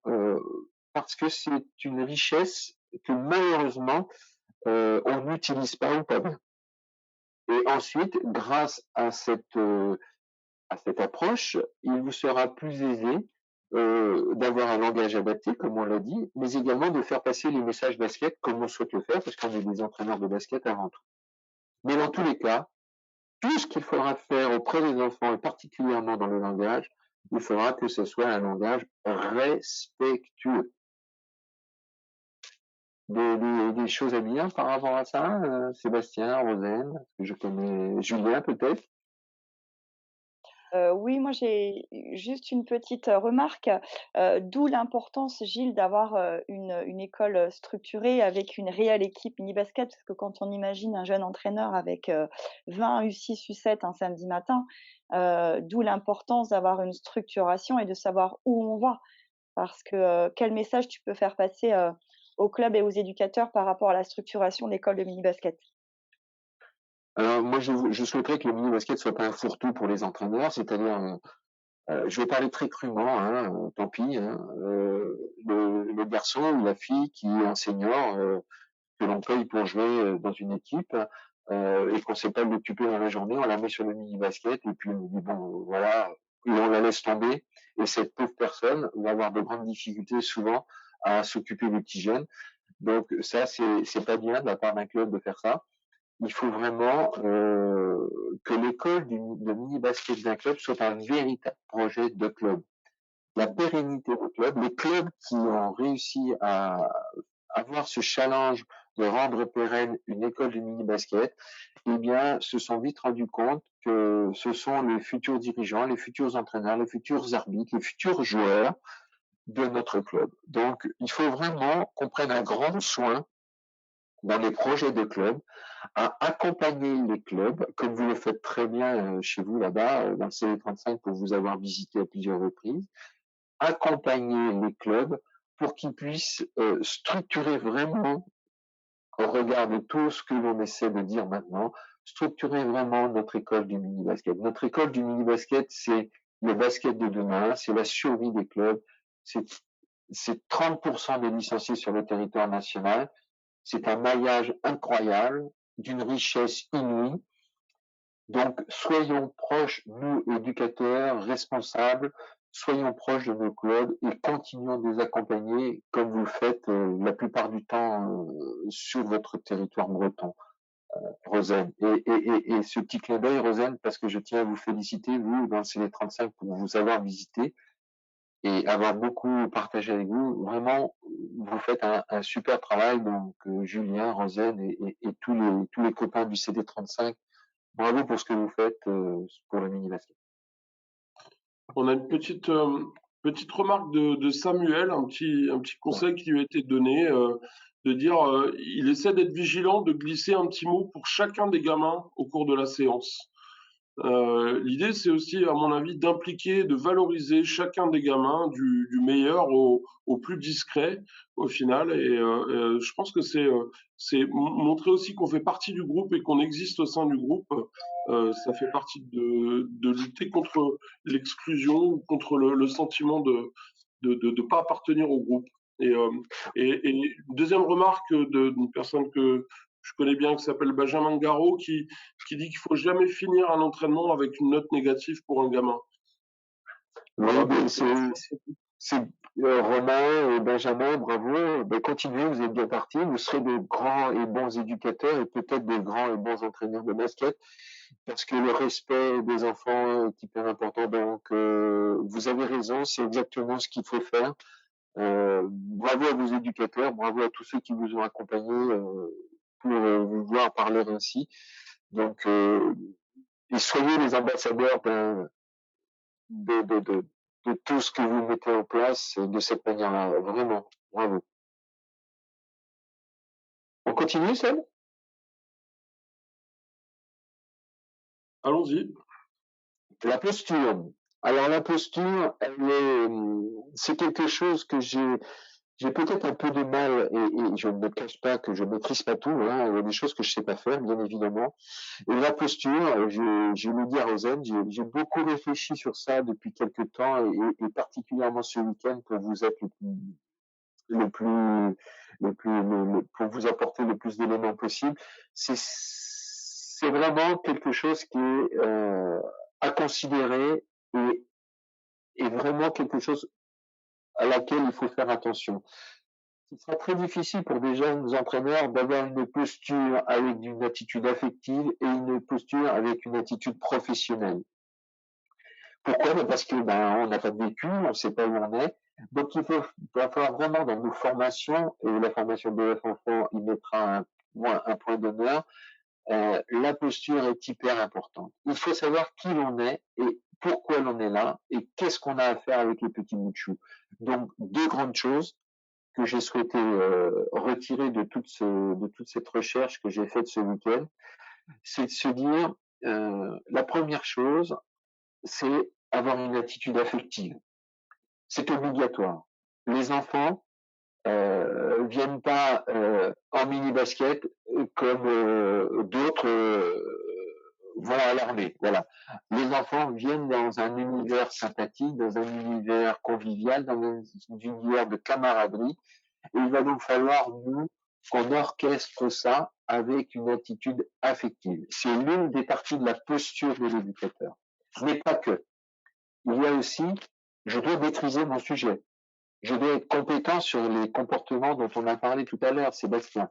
parce que c'est une richesse que malheureusement on n'utilise pas ou pas bien. Et ensuite, grâce à cette approche, il vous sera plus aisé d'avoir un langage adapté, comme on l'a dit, mais également de faire passer les messages basket comme on souhaite le faire, parce qu'on est des entraîneurs de basket avant tout. Mais dans tous les cas, tout ce qu'il faudra faire auprès des enfants, et particulièrement dans le langage, il faudra que ce soit un langage respectueux. Des choses à dire par rapport à ça, Sébastien, Rosane, que je connais, Julien peut-être. Oui, moi j'ai juste une petite, remarque, d'où l'importance, Gilles, d'avoir, une école, structurée avec une réelle équipe mini basket. Parce que quand on imagine un jeune entraîneur avec, 20 U6, U7 un samedi matin, d'où l'importance d'avoir une structuration et de savoir où on va. Parce que, quel message tu peux faire passer, au club et aux éducateurs par rapport à la structuration de l'école de mini basket? Alors moi, je souhaiterais que le mini basket soit pas un fourre-tout pour les entraîneurs, c'est-à-dire, je vais parler très crûment, hein, tant pis, hein, le garçon ou la fille qui est un senior, que l'on paye pour jouer dans une équipe et qu'on ne sait pas l'occuper dans la journée, on la met sur le mini basket et puis on dit bon voilà, et on la laisse tomber. Et cette pauvre personne va avoir de grandes difficultés souvent à s'occuper des petits jeunes. Donc ça, c'est pas bien de la part d'un club de faire ça. Il faut vraiment que l'école de mini-basket d'un club soit un véritable projet de club. La pérennité du club, les clubs qui ont réussi à avoir ce challenge de rendre pérenne une école de mini-basket, eh bien, se sont vite rendus compte que ce sont les futurs dirigeants, les futurs entraîneurs, les futurs arbitres, les futurs joueurs de notre club. Donc, il faut vraiment qu'on prenne un grand soin dans les projets de club, à accompagner les clubs, comme vous le faites très bien chez vous là-bas, dans le CV35 pour vous avoir visité à plusieurs reprises, accompagner les clubs pour qu'ils puissent structurer vraiment, au regard de tout ce que l'on essaie de dire maintenant, structurer vraiment notre école du mini-basket. Notre école du mini-basket, c'est le basket de demain, c'est la survie des clubs, c'est 30% des licenciés sur le territoire national, c'est un maillage incroyable, d'une richesse inouïe. Donc, soyons proches, nous, éducateurs, responsables, soyons proches de nos clubs et continuons de les accompagner comme vous le faites la plupart du temps sur votre territoire breton, Rosen. Et ce petit clin d'œil, Rosen, parce que je tiens à vous féliciter, vous, dans le CD35, pour vous avoir visité et avoir beaucoup partagé avec vous. Vraiment, vous faites un super travail, donc Julien, Rosen et tous les copains du CD35. Bravo pour ce que vous faites pour le mini-basket. On a une petite remarque de Samuel, un petit conseil qui lui a été donné, de dire, il essaie d'être vigilant, de glisser un petit mot pour chacun des gamins au cours de la séance. L'idée, c'est aussi, à mon avis, d'impliquer, de valoriser chacun des gamins, du meilleur au plus discret, au final. Et je pense que c'est montrer aussi qu'on fait partie du groupe et qu'on existe au sein du groupe. Ça fait partie de lutter contre l'exclusion ou contre le sentiment de pas appartenir au groupe. Et deuxième remarque d'une personne que je connais bien, qui s'appelle Benjamin Garot, qui dit qu'il faut jamais finir un entraînement avec une note négative pour un gamin. Oui, c'est Romain et Benjamin, bravo. Ben, continuez, vous êtes bien partis. Vous serez de grands et bons éducateurs et peut-être de grands et bons entraîneurs de basket, parce que le respect des enfants est hyper important. Donc, vous avez raison, c'est exactement ce qu'il faut faire. Bravo à vos éducateurs, bravo à tous ceux qui vous ont accompagné pour vous voir parler ainsi. Donc, et soyez les ambassadeurs de tout ce que vous mettez en place de cette manière-là. Vraiment, bravo. On continue, Seb? Allons-y. La posture. Alors la posture, c'est quelque chose que j'ai peut-être un peu de mal, et je ne me cache pas que je maîtrise pas tout, hein, il y a des choses que je sais pas faire, bien évidemment. Et la posture, je le dis à Rosen, j'ai beaucoup réfléchi sur ça depuis quelques temps, et particulièrement ce week-end pour vous être pour vous apporter le plus d'éléments possible. C'est vraiment quelque chose qui est à considérer et vraiment quelque chose à laquelle il faut faire attention. Ce sera très difficile pour des jeunes entraîneurs d'avoir une posture avec une attitude affective et une posture avec une attitude professionnelle. Pourquoi? Parce que on n'a pas de vécu, on ne sait pas où on est. Donc il va falloir vraiment dans nos formations, et la formation BF Enfant il mettra un point d'honneur, la posture est hyper importante. Il faut savoir qui l'on est et pourquoi l'on est là et qu'est-ce qu'on a à faire avec les petits bouts de chou. Donc deux grandes choses que j'ai souhaité retirer de toute cette recherche que j'ai faite ce week-end, c'est de se dire la première chose, c'est avoir une attitude affective. C'est obligatoire. Les enfants viennent pas en mini-basket comme d'autres vont à l'armée. Voilà. Les enfants viennent dans un univers sympathique, dans un univers convivial, dans un univers de camaraderie. Et il va donc falloir, nous, qu'on orchestre ça avec une attitude affective. C'est l'une des parties de la posture de l'éducateur. Mais pas que. il y a aussi, je dois maîtriser mon sujet. Je dois être compétent sur les comportements dont on a parlé tout à l'heure, Sébastien.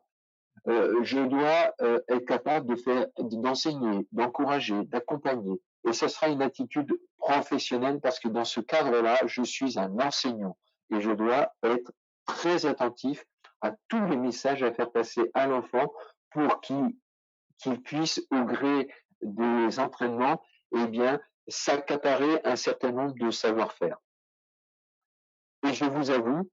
Je dois être capable d'enseigner, d'encourager, d'accompagner. Et ce sera une attitude professionnelle parce que dans ce cadre-là, je suis un enseignant et je dois être très attentif à tous les messages à faire passer à l'enfant pour qu'il puisse, au gré des entraînements, eh bien, s'accaparer un certain nombre de savoir-faire. Et je vous avoue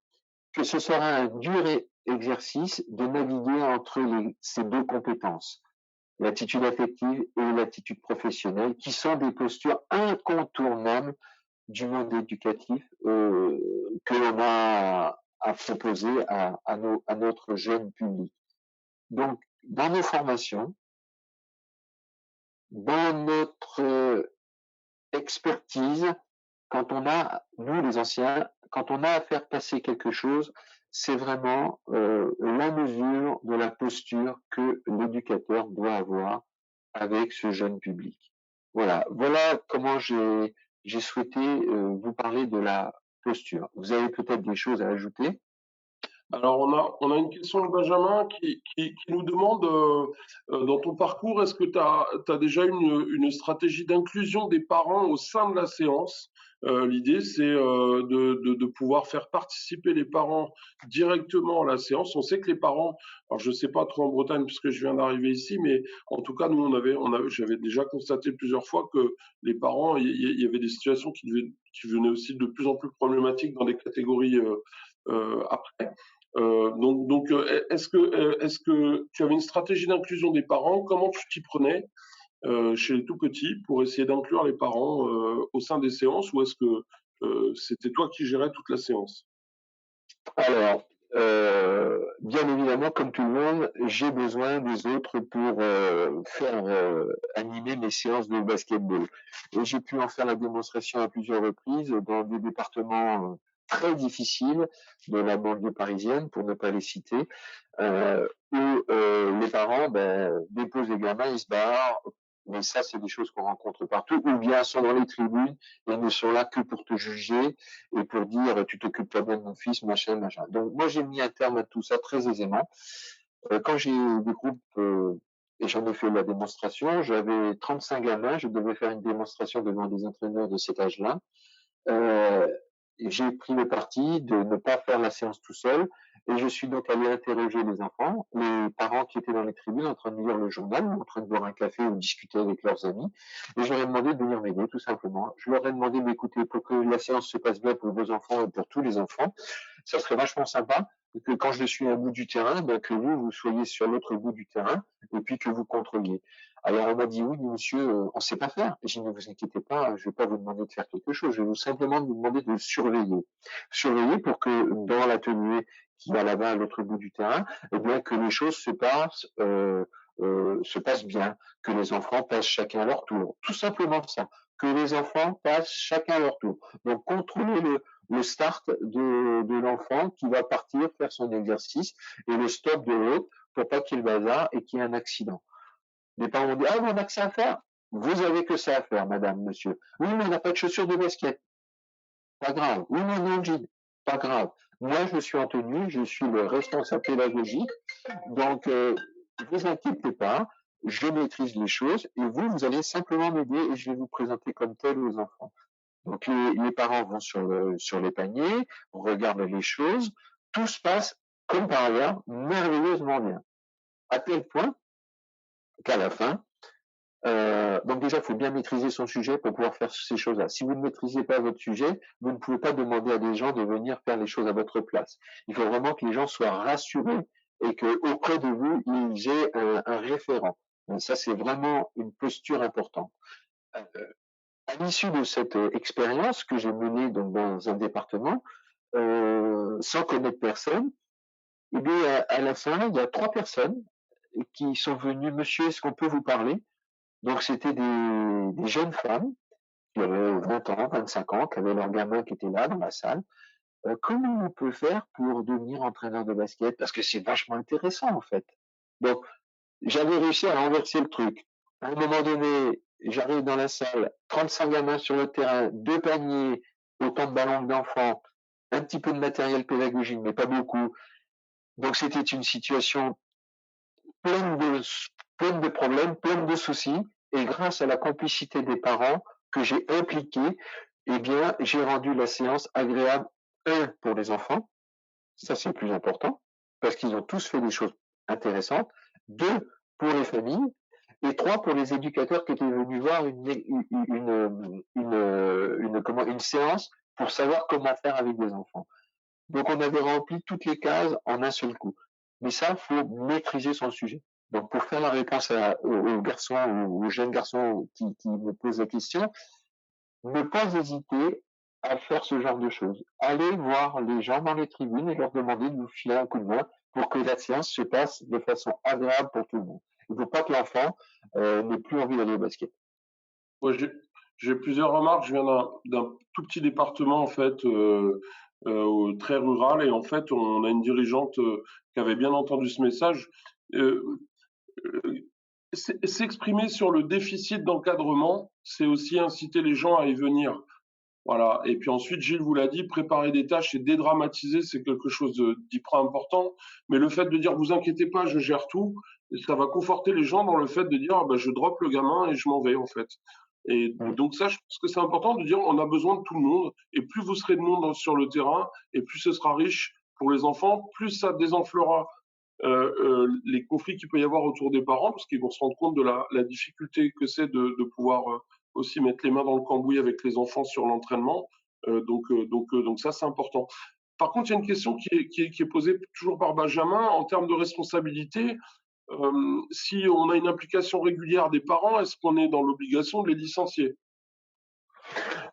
que ce sera un dur exercice de naviguer entre ces deux compétences, l'attitude affective et l'attitude professionnelle, qui sont des postures incontournables du monde éducatif que l'on a à proposer à notre jeune public. Donc, dans nos formations, dans notre expertise, quand on a, nous les anciens, quand on a à faire passer quelque chose, c'est vraiment la mesure de la posture que l'éducateur doit avoir avec ce jeune public. Voilà comment j'ai souhaité vous parler de la posture. Vous avez peut-être des choses à ajouter? Alors, on a une question de Benjamin qui nous demande, dans ton parcours, est-ce que tu as déjà une stratégie d'inclusion des parents au sein de la séance? L'idée, c'est de pouvoir faire participer les parents directement à la séance. On sait que les parents, alors je ne sais pas trop en Bretagne puisque je viens d'arriver ici, mais en tout cas, nous, j'avais déjà constaté plusieurs fois que les parents, il y avait des situations qui devenaient aussi de plus en plus problématiques dans des catégories après. Est-ce que tu avais une stratégie d'inclusion des parents? Comment tu t'y prenais chez les tout petits pour essayer d'inclure les parents au sein des séances, ou est-ce que c'était toi qui gérais toute la séance? Alors, bien évidemment, comme tout le monde, j'ai besoin des autres pour faire animer mes séances de basketball. Et j'ai pu en faire la démonstration à plusieurs reprises dans des départements très difficiles de la banlieue parisienne, pour ne pas les citer, où les parents déposent les gamins, ils se barrent. Mais ça, c'est des choses qu'on rencontre partout, ou bien sont dans les tribunes et ne sont là que pour te juger et pour dire tu t'occupes pas bien de mon fils, machin, machin. Donc moi j'ai mis un terme à tout ça très aisément. Quand j'ai des groupes et j'en ai fait la démonstration, j'avais 35 gamins, je devais faire une démonstration devant des entraîneurs de cet âge-là. Euh, j'ai pris le parti de ne pas faire la séance tout seul et je suis donc allé interroger les enfants, les parents qui étaient dans les tribunes en train de lire le journal, en train de boire un café ou discuter avec leurs amis, et je leur ai demandé de venir m'aider tout simplement. Je leur ai demandé d'écouter pour que la séance se passe bien pour vos enfants et pour tous les enfants. Ça serait vachement sympa que quand je suis à bout du terrain, que vous soyez sur l'autre bout du terrain et puis que vous contrôliez. Alors on m'a dit oui, monsieur, on ne sait pas faire. J'ai dit ne vous inquiétez pas, je ne vais pas vous demander de faire quelque chose, je vais simplement vous demander de surveiller. Surveiller pour que dans l'atelier qui va là-bas à l'autre bout du terrain, eh bien que les choses se passent bien, que les enfants passent chacun à leur tour. Tout simplement ça. Que les enfants passent chacun à leur tour. Donc contrôler le start de l'enfant qui va partir faire son exercice et le stop de l'autre pour pas qu'il y ait le bazar et qu'il y ait un accident. Les parents vont dire ah, on n'a que ça à faire. Vous avez que ça à faire, madame, monsieur. Oui, mais on n'a pas de chaussures de basket. Pas grave. Oui, mais on est en jean. Pas grave. Moi, je suis en tenue, je suis le responsable pédagogique. Donc, vous inquiétez pas, je maîtrise les choses et vous allez simplement m'aider et je vais vous présenter comme tel aux enfants. Donc, les parents vont sur les paniers, regardent les choses, tout se passe comme par hasard, merveilleusement bien. À tel point qu'à la fin, donc déjà, il faut bien maîtriser son sujet pour pouvoir faire ces choses-là. Si vous ne maîtrisez pas votre sujet, vous ne pouvez pas demander à des gens de venir faire les choses à votre place. Il faut vraiment que les gens soient rassurés et qu'auprès de vous, ils aient un référent. Donc ça, c'est vraiment une posture importante. À l'issue de cette expérience que j'ai menée donc, dans un département, sans connaître personne, et bien, à la fin, il y a 3 personnes qui sont venues, monsieur, est-ce qu'on peut vous parler? Donc, c'était des jeunes femmes qui avaient 20 ans, 25 ans, qui avaient leur gamin qui était là dans la salle. Comment on peut faire pour devenir entraîneur de basket? Parce que c'est vachement intéressant, en fait. Donc, j'avais réussi à renverser le truc. À un moment donné, j'arrive dans la salle, 35 gamins sur le terrain, 2 paniers, autant de ballons que d'enfants, un petit peu de matériel pédagogique, mais pas beaucoup. Donc c'était une situation pleine de, pleine de problèmes, pleine de soucis, et grâce à la complicité des parents que j'ai impliqués, eh bien, j'ai rendu la séance agréable, pour les enfants, ça c'est le plus important, parce qu'ils ont tous fait des choses intéressantes, 2 pour les familles, et 3 pour les éducateurs qui étaient venus voir une séance pour savoir comment faire avec des enfants. Donc on avait rempli toutes les cases en un seul coup. Mais ça, il faut maîtriser son sujet. Donc pour faire la réponse aux garçons, aux jeunes garçons qui me posent la question, ne pas hésiter à faire ce genre de choses. Allez voir les gens dans les tribunes et leur demander de vous filer un coup de main pour que la séance se passe de façon agréable pour tout le monde. Il ne faut pas que l'enfant n'ait plus envie d'aller au basket. Moi, j'ai plusieurs remarques. Je viens d'un tout petit département, en fait, très rural, et en fait, on a une dirigeante qui avait bien entendu ce message. Euh, S'exprimer sur le déficit d'encadrement, c'est aussi inciter les gens à y venir. Voilà. Et puis ensuite, Gilles vous l'a dit, préparer des tâches et dédramatiser, c'est quelque chose d'hyper important. Mais le fait de dire, vous inquiétez pas, je gère tout, ça va conforter les gens dans le fait de dire, ah ben, je drop le gamin et je m'en vais, en fait. Et donc ça, je pense que c'est important de dire, on a besoin de tout le monde. Et plus vous serez de monde sur le terrain, et plus ce sera riche pour les enfants, plus ça désenflera les conflits qu'il peut y avoir autour des parents, parce qu'ils vont se rendre compte de la difficulté que c'est de pouvoir aussi mettre les mains dans le cambouis avec les enfants sur l'entraînement. Donc ça, c'est important. Par contre, il y a une question qui est posée toujours par Benjamin en termes de responsabilité. Si on a une implication régulière des parents, est-ce qu'on est dans l'obligation de les licencier?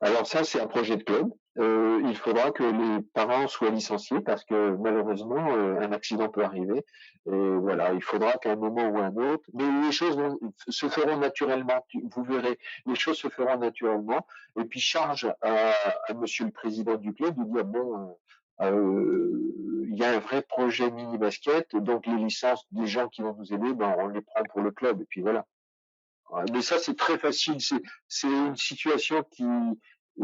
Alors ça, c'est un projet de club. Il faudra que les parents soient licenciés parce que malheureusement, un accident peut arriver. Et voilà, il faudra qu'à un moment ou à un autre, mais les choses se feront naturellement. Vous verrez, les choses se feront naturellement. Et puis charge à Monsieur le Président du club de dire bon, il y a un vrai projet mini basket, donc les licences des gens qui vont nous aider, ben on les prend pour le club. Et puis voilà. Mais ça, c'est très facile. C'est une situation qui,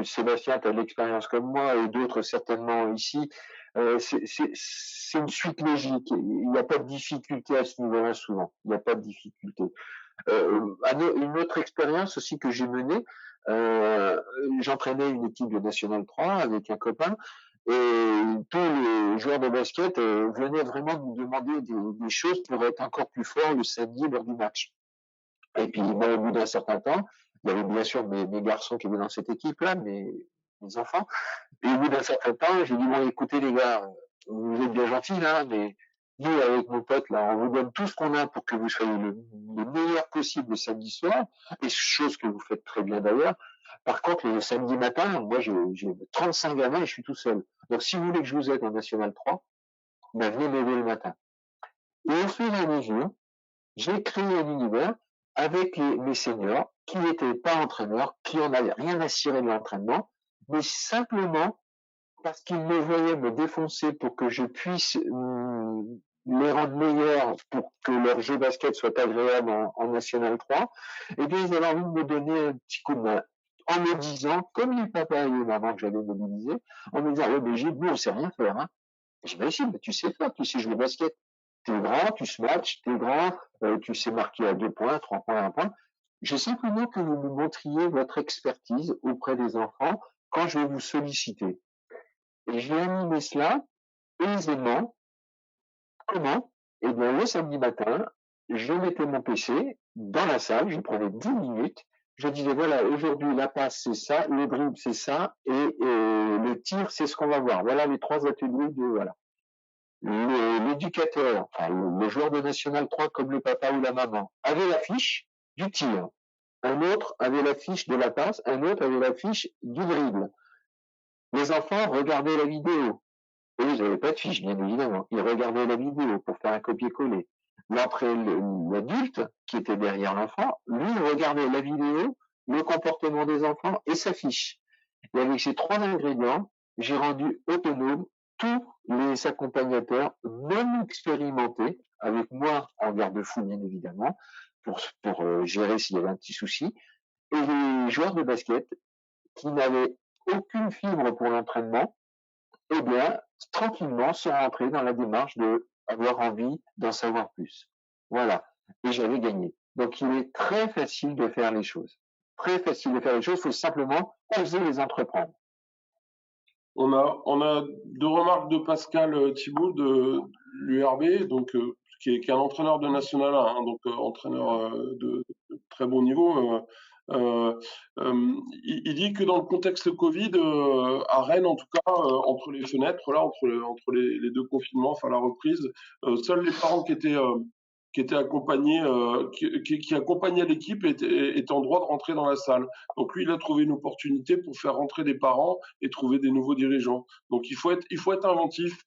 Sébastien, tu as de l'expérience comme moi et d'autres certainement ici. C'est une suite logique. Il n'y a pas de difficulté à ce niveau-là souvent. Il n'y a pas de difficulté. Une autre expérience aussi que j'ai menée, j'entraînais une équipe de National 3 avec un copain et tous les joueurs de basket venaient vraiment nous demander des choses pour être encore plus forts le samedi lors du match. Et puis, moi, au bout d'un certain temps, il y avait bien sûr mes garçons qui étaient dans cette équipe-là, mes enfants. Et au bout d'un certain temps, j'ai dit, bon, écoutez, les gars, vous êtes bien gentils, là, mais nous, avec mon pote, là, on vous donne tout ce qu'on a pour que vous soyez le meilleur possible le samedi soir, et chose que vous faites très bien d'ailleurs. Par contre, le samedi matin, moi, j'ai 35 gamins et je suis tout seul. Donc, si vous voulez que je vous aide en National 3, ben, venez m'aider le matin. Et au fur et à mesure, j'ai créé un univers avec mes seniors qui n'étaient pas entraîneurs, qui en avaient rien à cirer de l'entraînement, mais simplement parce qu'ils me voyaient me défoncer pour que je puisse les rendre meilleurs pour que leur jeu basket soit agréable en National 3, et bien ils avaient envie de me donner un petit coup de main en me disant, comme les papas et les mamans que j'avais mobilisés, en me disant, ouais, mais Gilles, nous on sait rien faire, hein. J'ai dit, bah si, mais tu sais faire, tu sais jouer au basket. T'es grand, tu smatches, t'es grand, tu sais marquer à 2 points, 3 points, 1 point. J'ai simplement que vous me montriez votre expertise auprès des enfants quand je vais vous solliciter. Et j'ai animé cela aisément. Comment? Eh bien, le samedi matin, je mettais mon PC dans la salle, je prenais 10 minutes, je disais, voilà, aujourd'hui, la passe, c'est ça, le dribble, c'est ça, et le tir, c'est ce qu'on va voir. Voilà les 3 ateliers de, voilà. L'éducateur, enfin, le joueur de National 3 comme le papa ou la maman, avait la fiche du tir. Un autre avait la fiche de la passe, un autre avait la fiche du dribble. Les enfants regardaient la vidéo. Et ils n'avaient pas de fiche, bien évidemment. Ils regardaient la vidéo pour faire un copier-coller. L'adulte, qui était derrière l'enfant, lui, regardait la vidéo, le comportement des enfants et sa fiche. Et avec ces 3 ingrédients, j'ai rendu autonome tous les accompagnateurs non expérimentés, avec moi en garde-fou bien évidemment, pour gérer s'il y avait un petit souci. Et les joueurs de basket qui n'avaient aucune fibre pour l'entraînement, eh bien, tranquillement sont rentrés dans la démarche de avoir envie d'en savoir plus. Voilà. Et j'avais gagné. Donc, il est très facile de faire les choses. Très facile de faire les choses. Il faut simplement oser les entreprendre. On a deux remarques de Pascal Thibault de l'URB, donc qui est un entraîneur de National 1, hein, donc entraîneur de très bon niveau. Il dit que dans le contexte Covid, à Rennes en tout cas, entre les fenêtres, là, entre les deux confinements, enfin la reprise, seuls les parents qui étaient accompagnés, qui accompagnaient l'équipe étaient en droit de rentrer dans la salle. Donc lui, il a trouvé une opportunité pour faire rentrer des parents et trouver des nouveaux dirigeants. Donc il faut être inventif.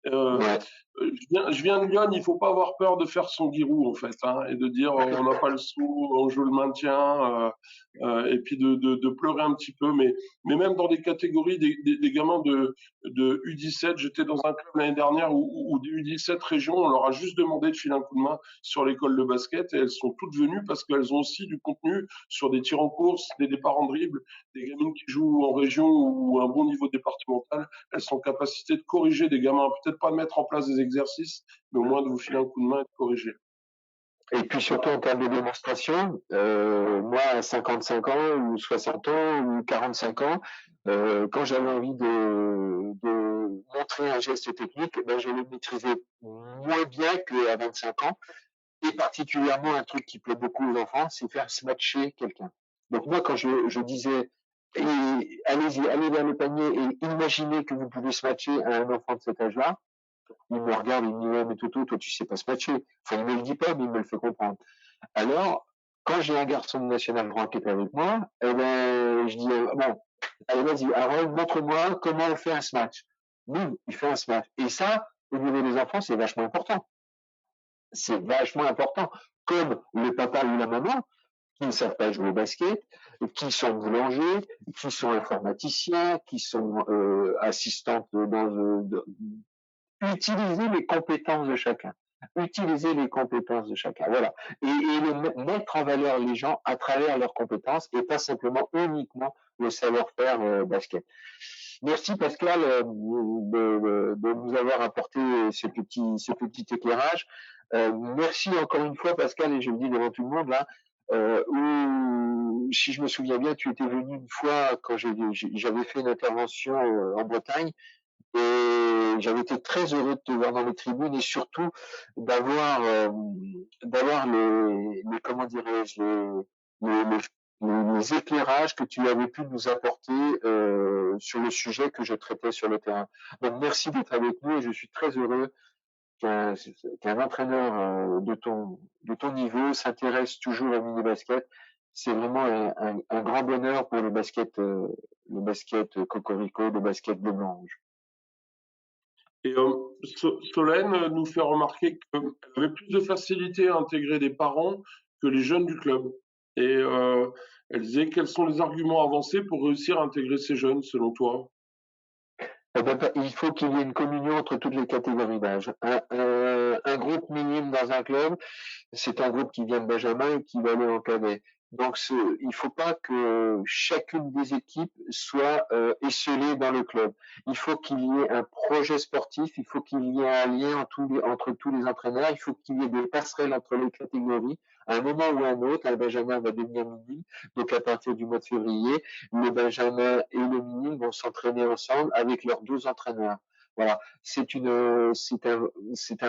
Euh, Ouais. je viens de Lyon, il faut pas avoir peur de faire son Giroud en fait, hein, et de dire on n'a pas le sou, on joue le maintien, et puis de pleurer un petit peu. Mais même dans des catégories des gamins de U17, j'étais dans un club l'année dernière où des U17 régions, on leur a juste demandé de filer un coup de main sur l'école de basket et elles sont toutes venues parce qu'elles ont aussi du contenu sur des tirs en course, des départs en dribble, des gamines qui jouent en région ou à un bon niveau départemental. Elles sont en capacité de corriger des gamins, peut-être pas de mettre en place des exercices, mais au moins de vous filer un coup de main et de corriger. Et puis surtout en termes de démonstration, moi à 55 ans ou 60 ans ou 45 ans, quand j'avais envie de montrer un geste technique, ben, je le maîtrisais moins bien qu'à 25 ans. Et particulièrement un truc qui plaît beaucoup aux enfants, c'est faire smatcher quelqu'un. Donc moi quand je disais allez-y, allez vers le panier et imaginez que vous pouvez smatcher un enfant de cet âge-là, il me regarde, il me dit ouais mais Toto, toi tu sais pas smatcher. Enfin il me le dit pas, mais il me le fait comprendre. Alors, quand j'ai un garçon de National 3 qui est avec moi, eh ben, je dis, bon, allez, vas-y, Harold, montre-moi comment on fait un smash. Boum, il fait un smash. Et ça, au niveau des enfants, c'est vachement important. C'est vachement important. Comme le papa ou la maman, qui ne savent pas jouer au basket, qui sont boulangers, qui sont informaticiens, qui sont assistantes utiliser les compétences de chacun. Utiliser les compétences de chacun. Voilà. Et mettre en valeur les gens à travers leurs compétences et pas simplement uniquement le savoir-faire basket. Merci Pascal de nous avoir apporté ce petit éclairage. Merci encore une fois Pascal, et je le dis devant tout le monde là, où, si je me souviens bien, tu étais venu une fois quand j'avais fait une intervention en Bretagne, et j'avais été très heureux de te voir dans les tribunes et surtout d'avoir les comment dirais-je les éclairages que tu avais pu nous apporter sur le sujet que je traitais sur le terrain. Donc merci d'être avec nous et je suis très heureux qu'un entraîneur de ton niveau s'intéresse toujours au mini basket. C'est vraiment un grand bonheur pour le basket Cocorico, le basket bleu blanc rouge. Et Solène nous fait remarquer qu'elle avait plus de facilité à intégrer des parents que les jeunes du club. Et elle disait quels sont les arguments avancés pour réussir à intégrer ces jeunes, selon toi? Eh ben, il faut qu'il y ait une communion entre toutes les catégories d'âge. Un groupe minime dans un club, c'est un groupe qui vient de Benjamin et qui va aller en cadet. Donc, il ne faut pas que chacune des équipes soit esselée dans le club. Il faut qu'il y ait un projet sportif, il faut qu'il y ait un lien entre tous les entraîneurs, il faut qu'il y ait des passerelles entre les catégories. À un moment ou à un autre, un Benjamin va devenir mini. Donc, à partir du mois de février, le Benjamin et le mini vont s'entraîner ensemble avec leurs deux entraîneurs. Voilà, c'est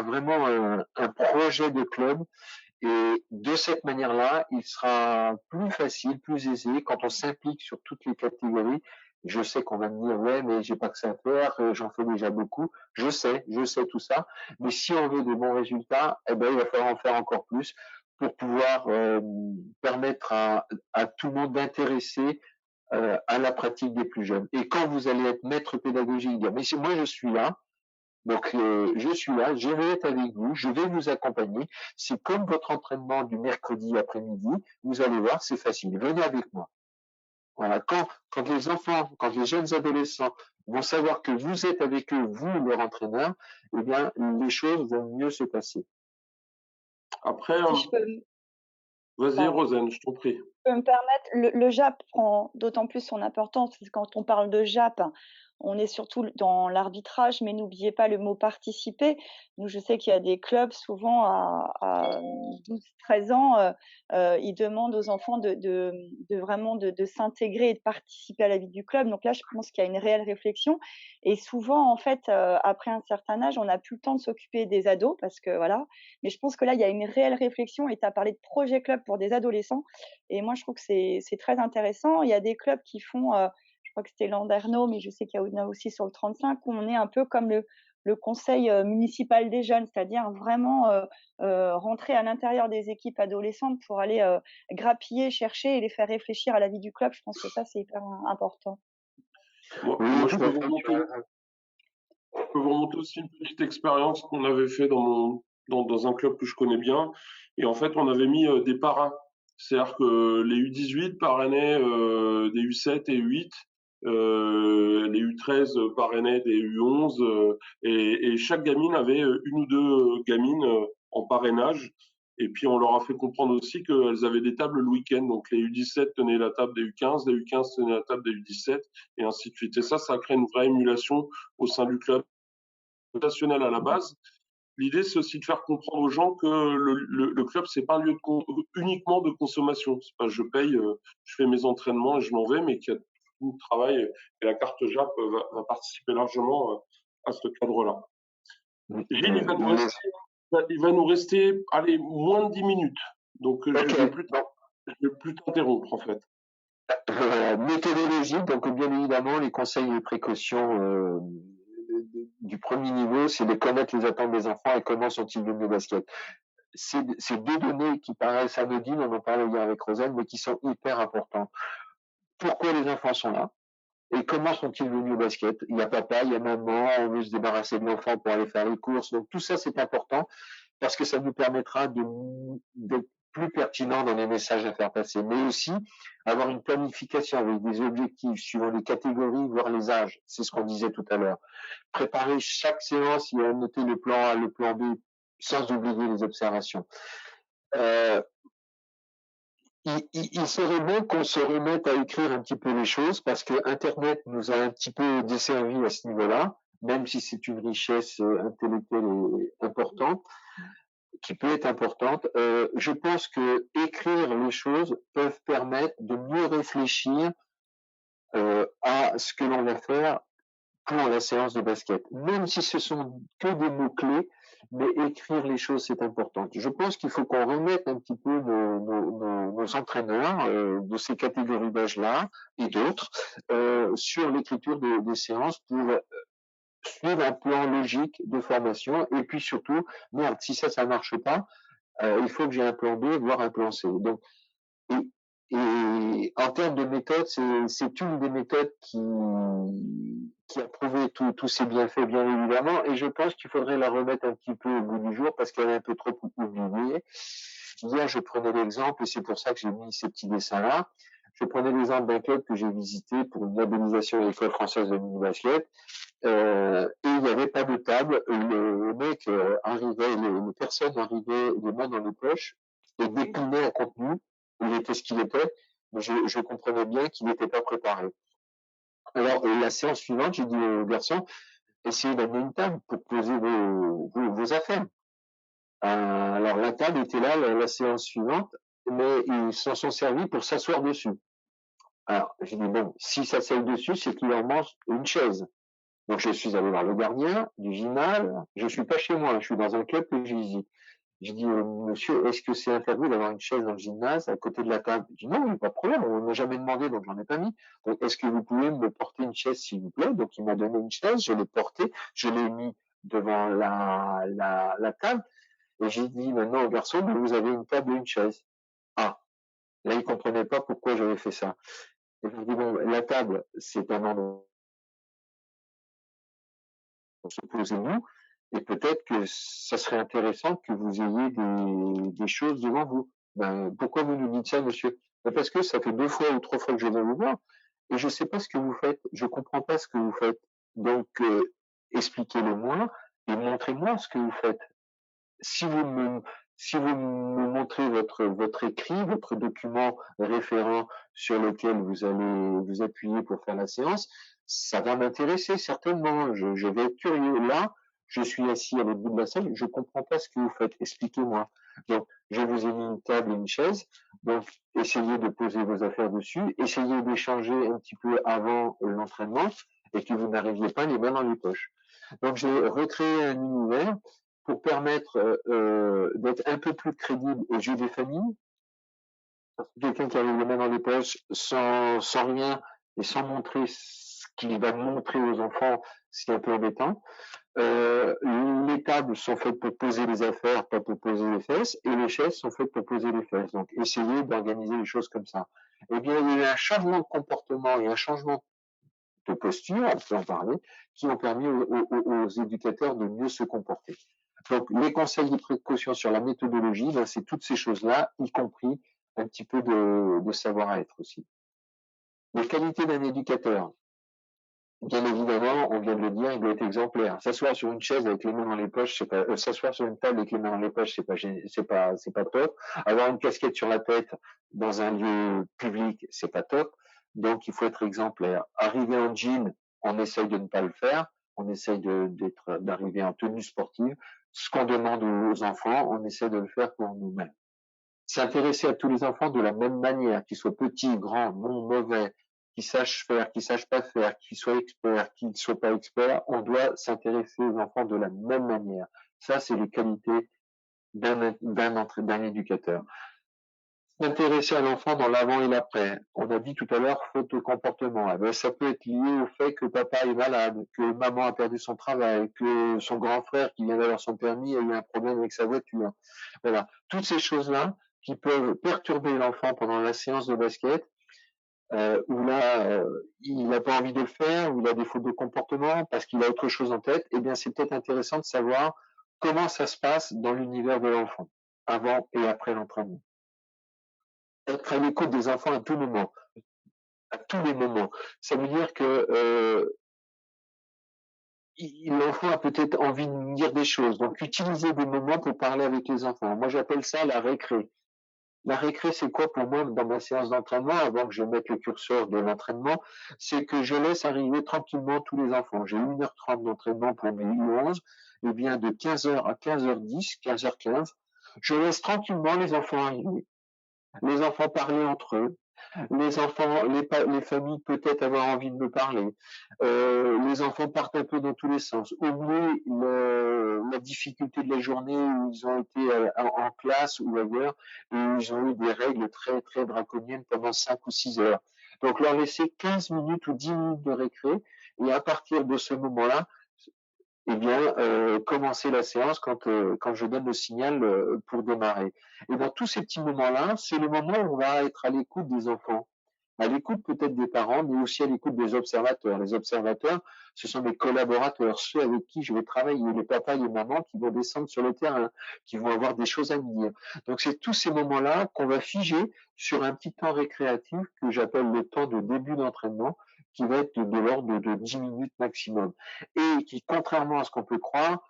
vraiment un projet de club. Et de cette manière-là, il sera plus facile, plus aisé quand on s'implique sur toutes les catégories. Je sais qu'on va me dire, ouais, mais j'ai pas que ça à faire, j'en fais déjà beaucoup. Je sais tout ça. Mais si on veut de bons résultats, eh ben, il va falloir en faire encore plus pour pouvoir permettre à tout le monde d'intéresser à la pratique des plus jeunes. Et quand vous allez être maître pédagogique, dire, mais moi je suis là, donc je suis là, je vais être avec vous, je vais vous accompagner. C'est comme votre entraînement du mercredi après-midi. Vous allez voir, c'est facile. Venez avec moi. Voilà. Quand les enfants, quand les jeunes adolescents vont savoir que vous êtes avec eux, vous, leur entraîneur, eh bien, les choses vont mieux se passer. Après, Si je peux Vas-y, Pardon. Rosen, je t'en prie. Je peux me permettre, le JAP prend d'autant plus son importance, parce que quand on parle de JAP, on est surtout dans l'arbitrage, mais n'oubliez pas le mot participer. Nous, je sais qu'il y a des clubs, souvent à 12-13 ans, ils demandent aux enfants de vraiment de s'intégrer et de participer à la vie du club. Donc là, je pense qu'il y a une réelle réflexion. Et souvent, en fait, après un certain âge, on n'a plus le temps de s'occuper des ados, parce que voilà. Mais je pense que là, il y a une réelle réflexion, et tu as parlé de projet club pour des adolescents. Et moi, je trouve que c'est très intéressant. Il y a des clubs qui font, je crois que c'était Landerneau, mais je sais qu'il y en a aussi sur le 35, où on est un peu comme le conseil municipal des jeunes, c'est-à-dire vraiment rentrer à l'intérieur des équipes adolescentes pour aller grappiller, chercher et les faire réfléchir à la vie du club. Je pense que ça, c'est hyper important. Moi, tout à fait. je peux vous remonter aussi une petite expérience qu'on avait fait dans un club que je connais bien. Et en fait, on avait mis des parrains. C'est-à-dire que les U18 parrainaient des U7 et U8, les U13 parrainaient des U11, et chaque gamine avait une ou deux gamines en parrainage. Et puis, on leur a fait comprendre aussi qu'elles avaient des tables le week-end. Donc, les U17 tenaient la table des U15, les U15 tenaient la table des U17, et ainsi de suite. Et ça a créé une vraie émulation au sein du club national à la base. L'idée, c'est aussi de faire comprendre aux gens que le club, c'est pas un lieu uniquement de consommation. C'est pas je paye, je fais mes entraînements et je m'en vais, mais qu'il y a tout le travail, et la carte JAP va participer largement à ce cadre-là. Gilles, il va nous rester, allez, moins de 10 minutes. Donc, je Ok. vais plus t'interrompre, en fait. Méthodologie, donc bien évidemment, les conseils et précautions du premier niveau, c'est de connaître les attentes des enfants et comment sont-ils venus au basket. C'est deux données qui paraissent anodines, on en parlait hier avec Rosane, mais qui sont hyper importantes. Pourquoi les enfants sont là? Et comment sont-ils venus au basket? Il y a papa, il y a maman, on veut se débarrasser de l'enfant pour aller faire les courses. Donc tout ça, c'est important parce que ça nous permettra d'être plus pertinent dans les messages à faire passer, mais aussi avoir une planification avec des objectifs suivant les catégories, voire les âges. C'est ce qu'on disait tout à l'heure. Préparer chaque séance et noter le plan A, le plan B, sans oublier les observations. Il serait bon qu'on se remette à écrire un petit peu les choses parce que Internet nous a un petit peu desservi à ce niveau-là, même si c'est une richesse intellectuelle et importante, qui peut être importante. Je pense que écrire les choses peuvent permettre de mieux réfléchir à ce que l'on va faire pour la séance de basket, même si ce sont que des mots-clés, mais écrire les choses, c'est important. Je pense qu'il faut qu'on remette un petit peu nos entraîneurs de ces catégories d'âge-là et d'autres sur l'écriture des séances pour suivre un plan logique de formation et puis surtout, merde, si ça marche pas, il faut que j'ai un plan B, voire un plan C. Donc, et en termes de méthode, c'est une des méthodes qui a prouvé tous ses bienfaits, bien évidemment, et je pense qu'il faudrait la remettre un petit peu au bout du jour parce qu'elle est un peu trop oubliée. Hier, je prenais l'exemple, et c'est pour ça que j'ai mis ces petits dessins-là. Je prenais l'exemple d'un club que j'ai visité pour une labellisation de l'école française de mini-basket, et il n'y avait pas de table. Le mec arrivait, les personnes arrivaient les mains dans les poches et déclinaient un contenu. Il était ce qu'il était, mais je comprenais bien qu'il n'était pas préparé. Alors, la séance suivante, j'ai dit aux garçons, essayez d'amener une table pour poser vos affaires. Alors, la table était là, la séance suivante, mais ils s'en sont servis pour s'asseoir dessus. Alors, j'ai dit, bon, si ça s'asseyent dessus, c'est qu'il leur manque une chaise. Donc, je suis allé voir le gardien du gymnase. Je suis pas chez moi, je suis dans un club que je visite. J'ai dit, monsieur, est-ce que c'est interdit d'avoir une chaise dans le gymnase à côté de la table? Il dit, non, pas de problème, on ne m'a jamais demandé, donc j'en ai pas mis. Donc, est-ce que vous pouvez me porter une chaise, s'il vous plaît? Donc, il m'a donné une chaise, je l'ai portée, je l'ai mis devant la table, et j'ai dit maintenant au garçon, vous avez une table et une chaise. Ah, là, il comprenait pas pourquoi j'avais fait ça. Et je lui ai dit, bon, la table, c'est un endroit pour se poser nous, et peut-être que ça serait intéressant que vous ayez des choses devant vous. Ben, pourquoi vous nous dites ça, monsieur? Ben, parce que ça fait 2 fois ou 3 fois que je viens vous voir, et je sais pas ce que vous faites, je comprends pas ce que vous faites. Donc, expliquez-le moi, et montrez-moi ce que vous faites. Si vous me, Si vous me montrez votre écrit, votre document référent sur lequel vous allez vous appuyer pour faire la séance, ça va m'intéresser certainement. Je vais être curieux. Là, je suis assis à l'autre bout de la salle, je comprends pas ce que vous faites. Expliquez-moi. Donc, je vous ai mis une table et une chaise. Donc, essayez de poser vos affaires dessus. Essayez d'échanger un petit peu avant l'entraînement et que vous n'arriviez pas les mains dans les poches. Donc, j'ai recréé un univers pour permettre d'être un peu plus crédible aux yeux des familles. Quelqu'un qui arrive les mains dans les poches sans rien et sans montrer ce qu'il va montrer aux enfants, c'est un peu embêtant. Les tables sont faites pour poser les affaires, pas pour poser les fesses, et les chaises sont faites pour poser les fesses. Donc, essayez d'organiser les choses comme ça. Eh bien, il y a eu un changement de comportement et un changement de posture, on peut en parler, qui ont permis aux éducateurs de mieux se comporter. Donc, les conseils de précaution sur la méthodologie, ben, c'est toutes ces choses-là, y compris un petit peu de savoir-être aussi. Les qualités d'un éducateur. Bien évidemment, on vient de le dire, il doit être exemplaire. S'asseoir sur une chaise avec les mains dans les poches, c'est pas, s'asseoir sur une table avec les mains dans les poches, c'est pas top. Avoir une casquette sur la tête dans un lieu public, c'est pas top. Donc, il faut être exemplaire. Arriver en jean, on essaye de ne pas le faire. On essaye d'arriver en tenue sportive. Ce qu'on demande aux enfants, on essaie de le faire pour nous-mêmes. S'intéresser à tous les enfants de la même manière, qu'ils soient petits, grands, bons, mauvais, qui sachent faire, qui sachent pas faire, qui soient experts, qui ne soient pas experts, on doit s'intéresser aux enfants de la même manière. Ça, c'est les qualités d'un éducateur. S'intéresser à l'enfant dans l'avant et l'après. On a dit tout à l'heure faute de comportement. Eh bien, ça peut être lié au fait que papa est malade, que maman a perdu son travail, que son grand frère qui vient d'avoir son permis a eu un problème avec sa voiture. Voilà, toutes ces choses-là qui peuvent perturber l'enfant pendant la séance de basket, où là, il n'a pas envie de le faire, où il a des fautes de comportement, parce qu'il a autre chose en tête, eh bien, c'est peut-être intéressant de savoir comment ça se passe dans l'univers de l'enfant, avant et après l'entraînement. Être à l'écoute des enfants à tout moment, à tous les moments. Ça veut dire que l'enfant a peut-être envie de dire des choses, donc utiliser des moments pour parler avec les enfants. Moi, j'appelle ça la récré. La récré, c'est quoi pour moi dans ma séance d'entraînement, avant que je mette le curseur de l'entraînement? C'est que je laisse arriver tranquillement tous les enfants. J'ai 1h30 d'entraînement pour mes U11, et bien de 15h à 15h10, 15h15, je laisse tranquillement les enfants arriver. Les enfants parler entre eux, les enfants, les familles peut-être avoir envie de me parler. Les enfants partent un peu dans tous les sens. Oublier la difficulté de la journée où ils ont été en classe ou ailleurs et où ils ont eu des règles très très draconiennes pendant 5 ou 6 heures. Donc leur laisser 15 minutes ou 10 minutes de récré et à partir de ce moment-là, eh bien, commencer la séance quand je donne le signal pour démarrer. Et dans tous ces petits moments-là, c'est le moment où on va être à l'écoute des enfants, à l'écoute peut-être des parents, mais aussi à l'écoute des observateurs. Les observateurs, ce sont mes collaborateurs, ceux avec qui je vais travailler, les papas et les mamans qui vont descendre sur le terrain, qui vont avoir des choses à me dire. Donc c'est tous ces moments-là qu'on va figer sur un petit temps récréatif que j'appelle le temps de début d'entraînement, qui va être de l'ordre de 10 minutes maximum. Et qui, contrairement à ce qu'on peut croire,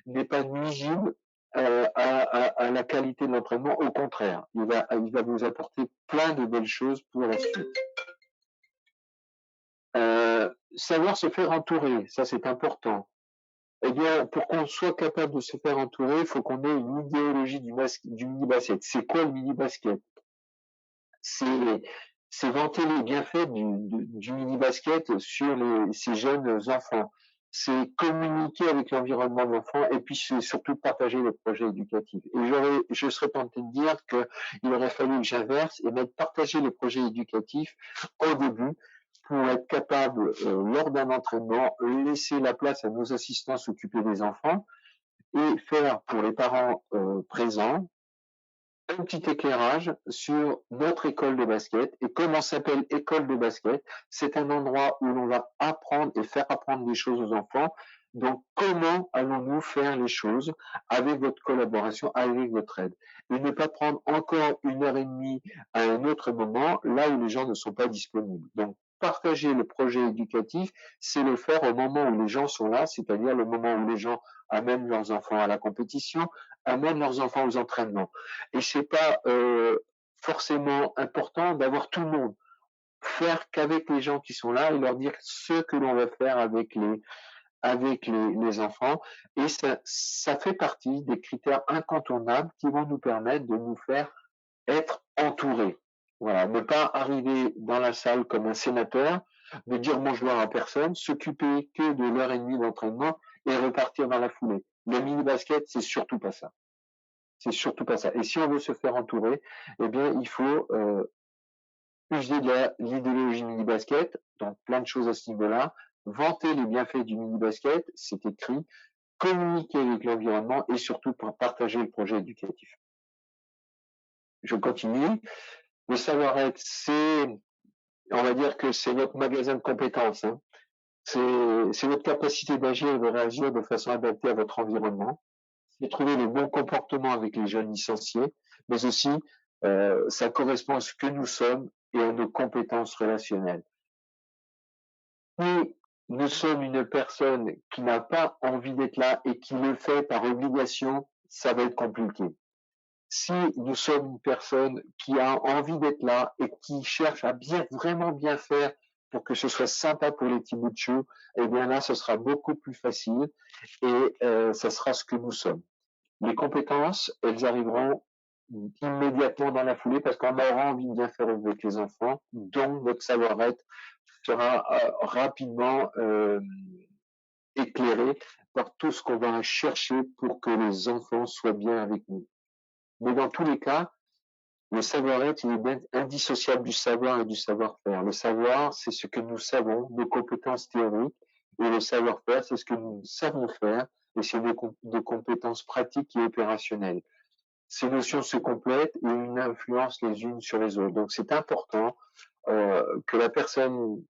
n'est pas nuisible à la qualité de l'entraînement. Au contraire, il va vous apporter plein de belles choses pour la suite. Savoir se faire entourer, ça c'est important. Eh bien, pour qu'on soit capable de se faire entourer, il faut qu'on ait une idéologie du mini-basket. C'est quoi le mini-basket? C'est vanter les bienfaits du mini-basket sur ces jeunes enfants. C'est communiquer avec l'environnement de l'enfant et puis c'est surtout partager les projets éducatifs. Et je serais tenté de dire qu'il aurait fallu que j'inverse et mettre partager les projets éducatifs au début pour être capable, lors d'un entraînement, laisser la place à nos assistants s'occuper des enfants et faire pour les parents présents un petit éclairage sur notre école de basket. Et comment s'appelle école de basket? C'est un endroit où l'on va apprendre et faire apprendre des choses aux enfants. Donc, comment allons-nous faire les choses avec votre collaboration, avec votre aide? Et ne pas prendre encore 1h30 à un autre moment, là où les gens ne sont pas disponibles. Donc, partager le projet éducatif, c'est le faire au moment où les gens sont là, c'est-à-dire le moment où les gens amènent leurs enfants à la compétition, amènent leurs enfants aux entraînements. Et c'est pas forcément important d'avoir tout le monde. Faire qu'avec les gens qui sont là et leur dire ce que l'on va faire avec les enfants. Et ça fait partie des critères incontournables qui vont nous permettre de nous faire être entourés. Voilà, ne pas arriver dans la salle comme un sénateur, ne dire bonjour à personne, s'occuper que de l'heure et demie d'entraînement et repartir dans la foulée. Le mini-basket, c'est surtout pas ça. C'est surtout pas ça. Et si on veut se faire entourer, eh bien, il faut user de l'idéologie mini-basket, donc plein de choses à ce niveau-là, vanter les bienfaits du mini-basket, c'est écrit, communiquer avec l'environnement et surtout pour partager le projet éducatif. Je continue. Le savoir-être, on va dire que c'est notre magasin de compétences. Hein. C'est votre capacité d'agir et de réagir de façon adaptée à votre environnement. C'est trouver les bons comportements avec les jeunes licenciés, mais aussi ça correspond à ce que nous sommes et à nos compétences relationnelles. Si nous sommes une personne qui n'a pas envie d'être là et qui le fait par obligation, ça va être compliqué. Si nous sommes une personne qui a envie d'être là et qui cherche à vraiment bien faire pour que ce soit sympa pour les petits bouts de chou, eh bien là, ce sera beaucoup plus facile et ça sera ce que nous sommes. Les compétences, elles arriveront immédiatement dans la foulée parce qu'on aura envie de bien faire avec les enfants, donc notre savoir-être sera rapidement éclairé par tout ce qu'on va chercher pour que les enfants soient bien avec nous. Mais dans tous les cas, le savoir-être, il est indissociable du savoir et du savoir-faire. Le savoir, c'est ce que nous savons, nos compétences théoriques, et le savoir-faire, c'est ce que nous savons faire, et c'est nos compétences pratiques et opérationnelles. Ces notions se complètent et une influence les unes sur les autres. Donc c'est important que la personne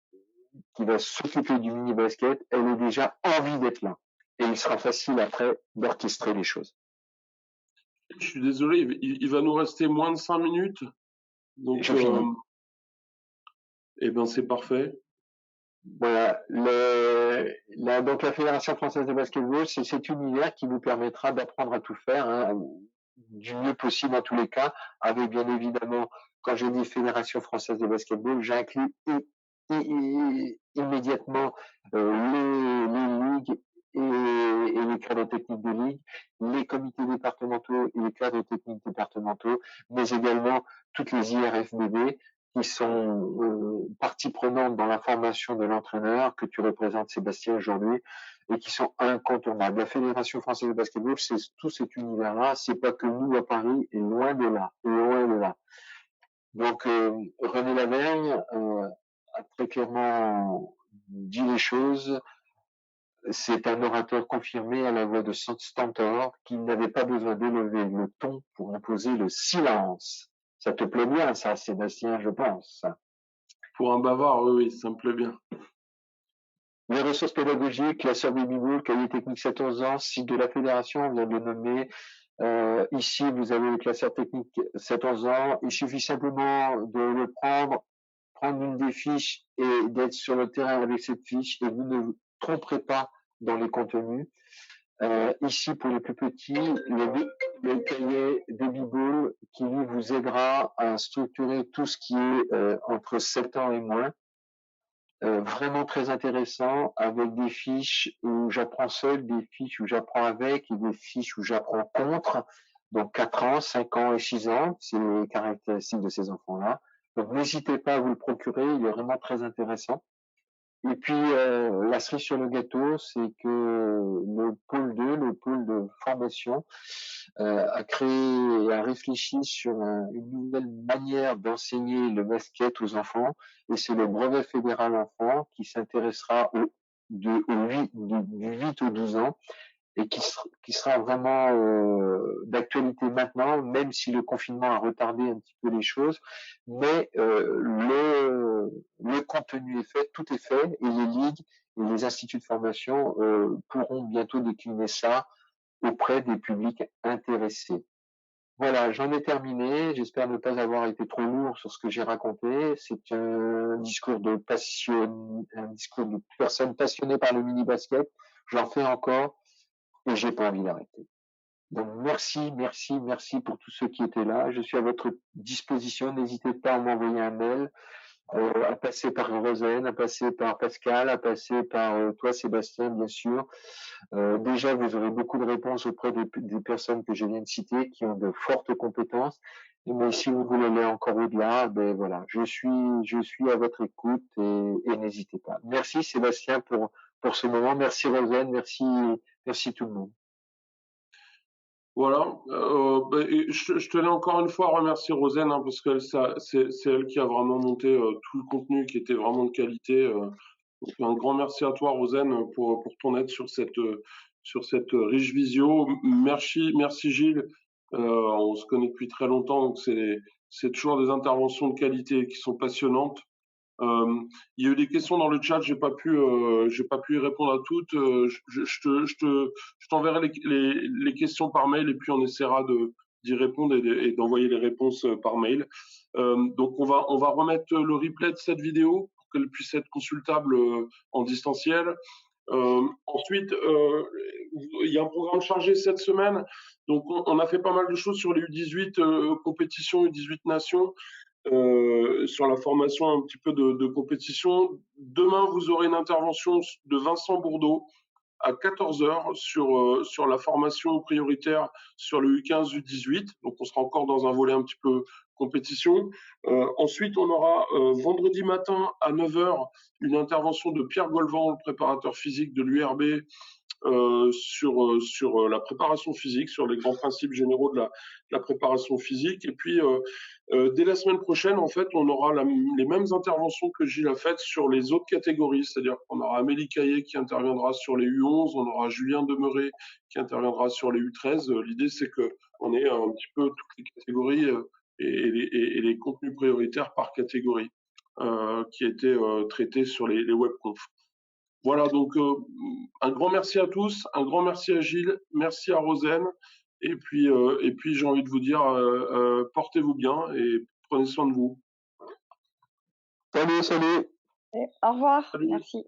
qui va s'occuper du mini-basket, elle ait déjà envie d'être là. Et il sera facile après d'orchestrer les choses. Je suis désolé, il va nous rester moins de 5 minutes. Donc, eh ben, c'est parfait. Voilà. Donc, la Fédération française de basketball, c'est cet univers qui nous permettra d'apprendre à tout faire, hein, du mieux possible en tous les cas, avec bien évidemment, quand je dis Fédération française de basketball, j'inclus immédiatement les ligues et les cadres techniques de ligue, les comités départementaux et les cadres techniques départementaux, mais également toutes les IRFBB qui sont partie prenante dans la formation de l'entraîneur que tu représentes, Sébastien, aujourd'hui, et qui sont incontournables. La Fédération française de basketball, c'est tout cet univers-là, c'est pas que nous à Paris, et loin de là, loin de là. Donc, René Lavergne a très clairement dit les choses. C'est un orateur confirmé à la voix de Stentor qui n'avait pas besoin d'élever le ton pour imposer le silence. Ça te plaît bien, ça, Sébastien, je pense. Pour un bavard, oui, ça me plaît bien. Les ressources pédagogiques, classeur Baby-Ball, cahier technique 14 ans, site de la fédération, on vient de le nommer. Ici, vous avez le classeur technique 14 ans. Il suffit simplement de le prendre une des fiches et d'être sur le terrain avec cette fiche et vous ne vous tromperez pas dans les contenus. Ici, pour les plus petits, le cahier Baby-Ball qui lui vous aidera à structurer tout ce qui est entre 7 ans et moins. Vraiment très intéressant, avec des fiches où j'apprends seul, des fiches où j'apprends avec et des fiches où j'apprends contre. Donc 4 ans, 5 ans et 6 ans, c'est les caractéristiques de ces enfants-là. Donc n'hésitez pas à vous le procurer, il est vraiment très intéressant. Et puis la cerise sur le gâteau, c'est que le pôle 2, le pôle de formation, a créé et a réfléchi sur une nouvelle manière d'enseigner le basket aux enfants, et c'est le brevet fédéral enfant qui s'intéressera du 8 au 12 ans et qui sera vraiment d'actualité maintenant, même si le confinement a retardé un petit peu les choses, mais le contenu est fait, tout est fait, et les ligues et les instituts de formation pourront bientôt décliner ça auprès des publics intéressés. Voilà, j'en ai terminé. J'espère ne pas avoir été trop lourd sur ce que j'ai raconté. C'est un discours de personnes passionnées par le mini-basket. J'en fais encore et j'ai pas envie d'arrêter. Donc merci, merci, merci pour tous ceux qui étaient là. Je suis à votre disposition. N'hésitez pas à m'envoyer un mail, à passer par Rosen, à passer par Pascal, à passer par toi Sébastien, bien sûr. Déjà, vous aurez beaucoup de réponses auprès des personnes que je viens de citer, qui ont de fortes compétences. Mais si vous voulez aller encore au-delà, ben voilà, je suis à votre écoute et n'hésitez pas. Merci Sébastien pour ce moment. Merci Rosen, merci tout le monde. Voilà. Et je tenais encore une fois à remercier Rosen, hein, parce que c'est elle qui a vraiment monté tout le contenu qui était vraiment de qualité. Donc un grand merci à toi, Rosen, pour ton aide sur cette riche visio. Merci Gilles. On se connaît depuis très longtemps, donc c'est toujours des interventions de qualité qui sont passionnantes. Il y a eu des questions dans le chat, j'ai pas pu y répondre à toutes. Je t'enverrai les questions par mail et puis on essaiera d'y répondre et d'envoyer les réponses par mail. Donc on va remettre le replay de cette vidéo pour qu'elle puisse être consultable en distanciel. Ensuite, il y a un programme chargé cette semaine. Donc on a fait pas mal de choses sur les U18 compétitions, U18 nations. Sur la formation un petit peu de compétition. Demain, vous aurez une intervention de Vincent Bourdeau à 14h sur la formation prioritaire sur le U15, U18. Donc, on sera encore dans un volet un petit peu compétition. Ensuite, on aura vendredi matin à 9h une intervention de Pierre Golvan, le préparateur physique de l'URB, sur la préparation physique, sur les grands principes généraux de la préparation physique. Et puis, dès la semaine prochaine, en fait, on aura les mêmes interventions que Gilles a faites sur les autres catégories. C'est-à-dire qu'on aura Amélie Caillé qui interviendra sur les U11, on aura Julien Demeuré qui interviendra sur les U13. L'idée, c'est qu'on ait un petit peu toutes les catégories et les contenus prioritaires par catégorie qui étaient traités sur les webconf. Voilà, donc un grand merci à tous, un grand merci à Gilles, merci à Rosen, et puis j'ai envie de vous dire, portez-vous bien et prenez soin de vous. Salut, salut. Au revoir, Salut. merci.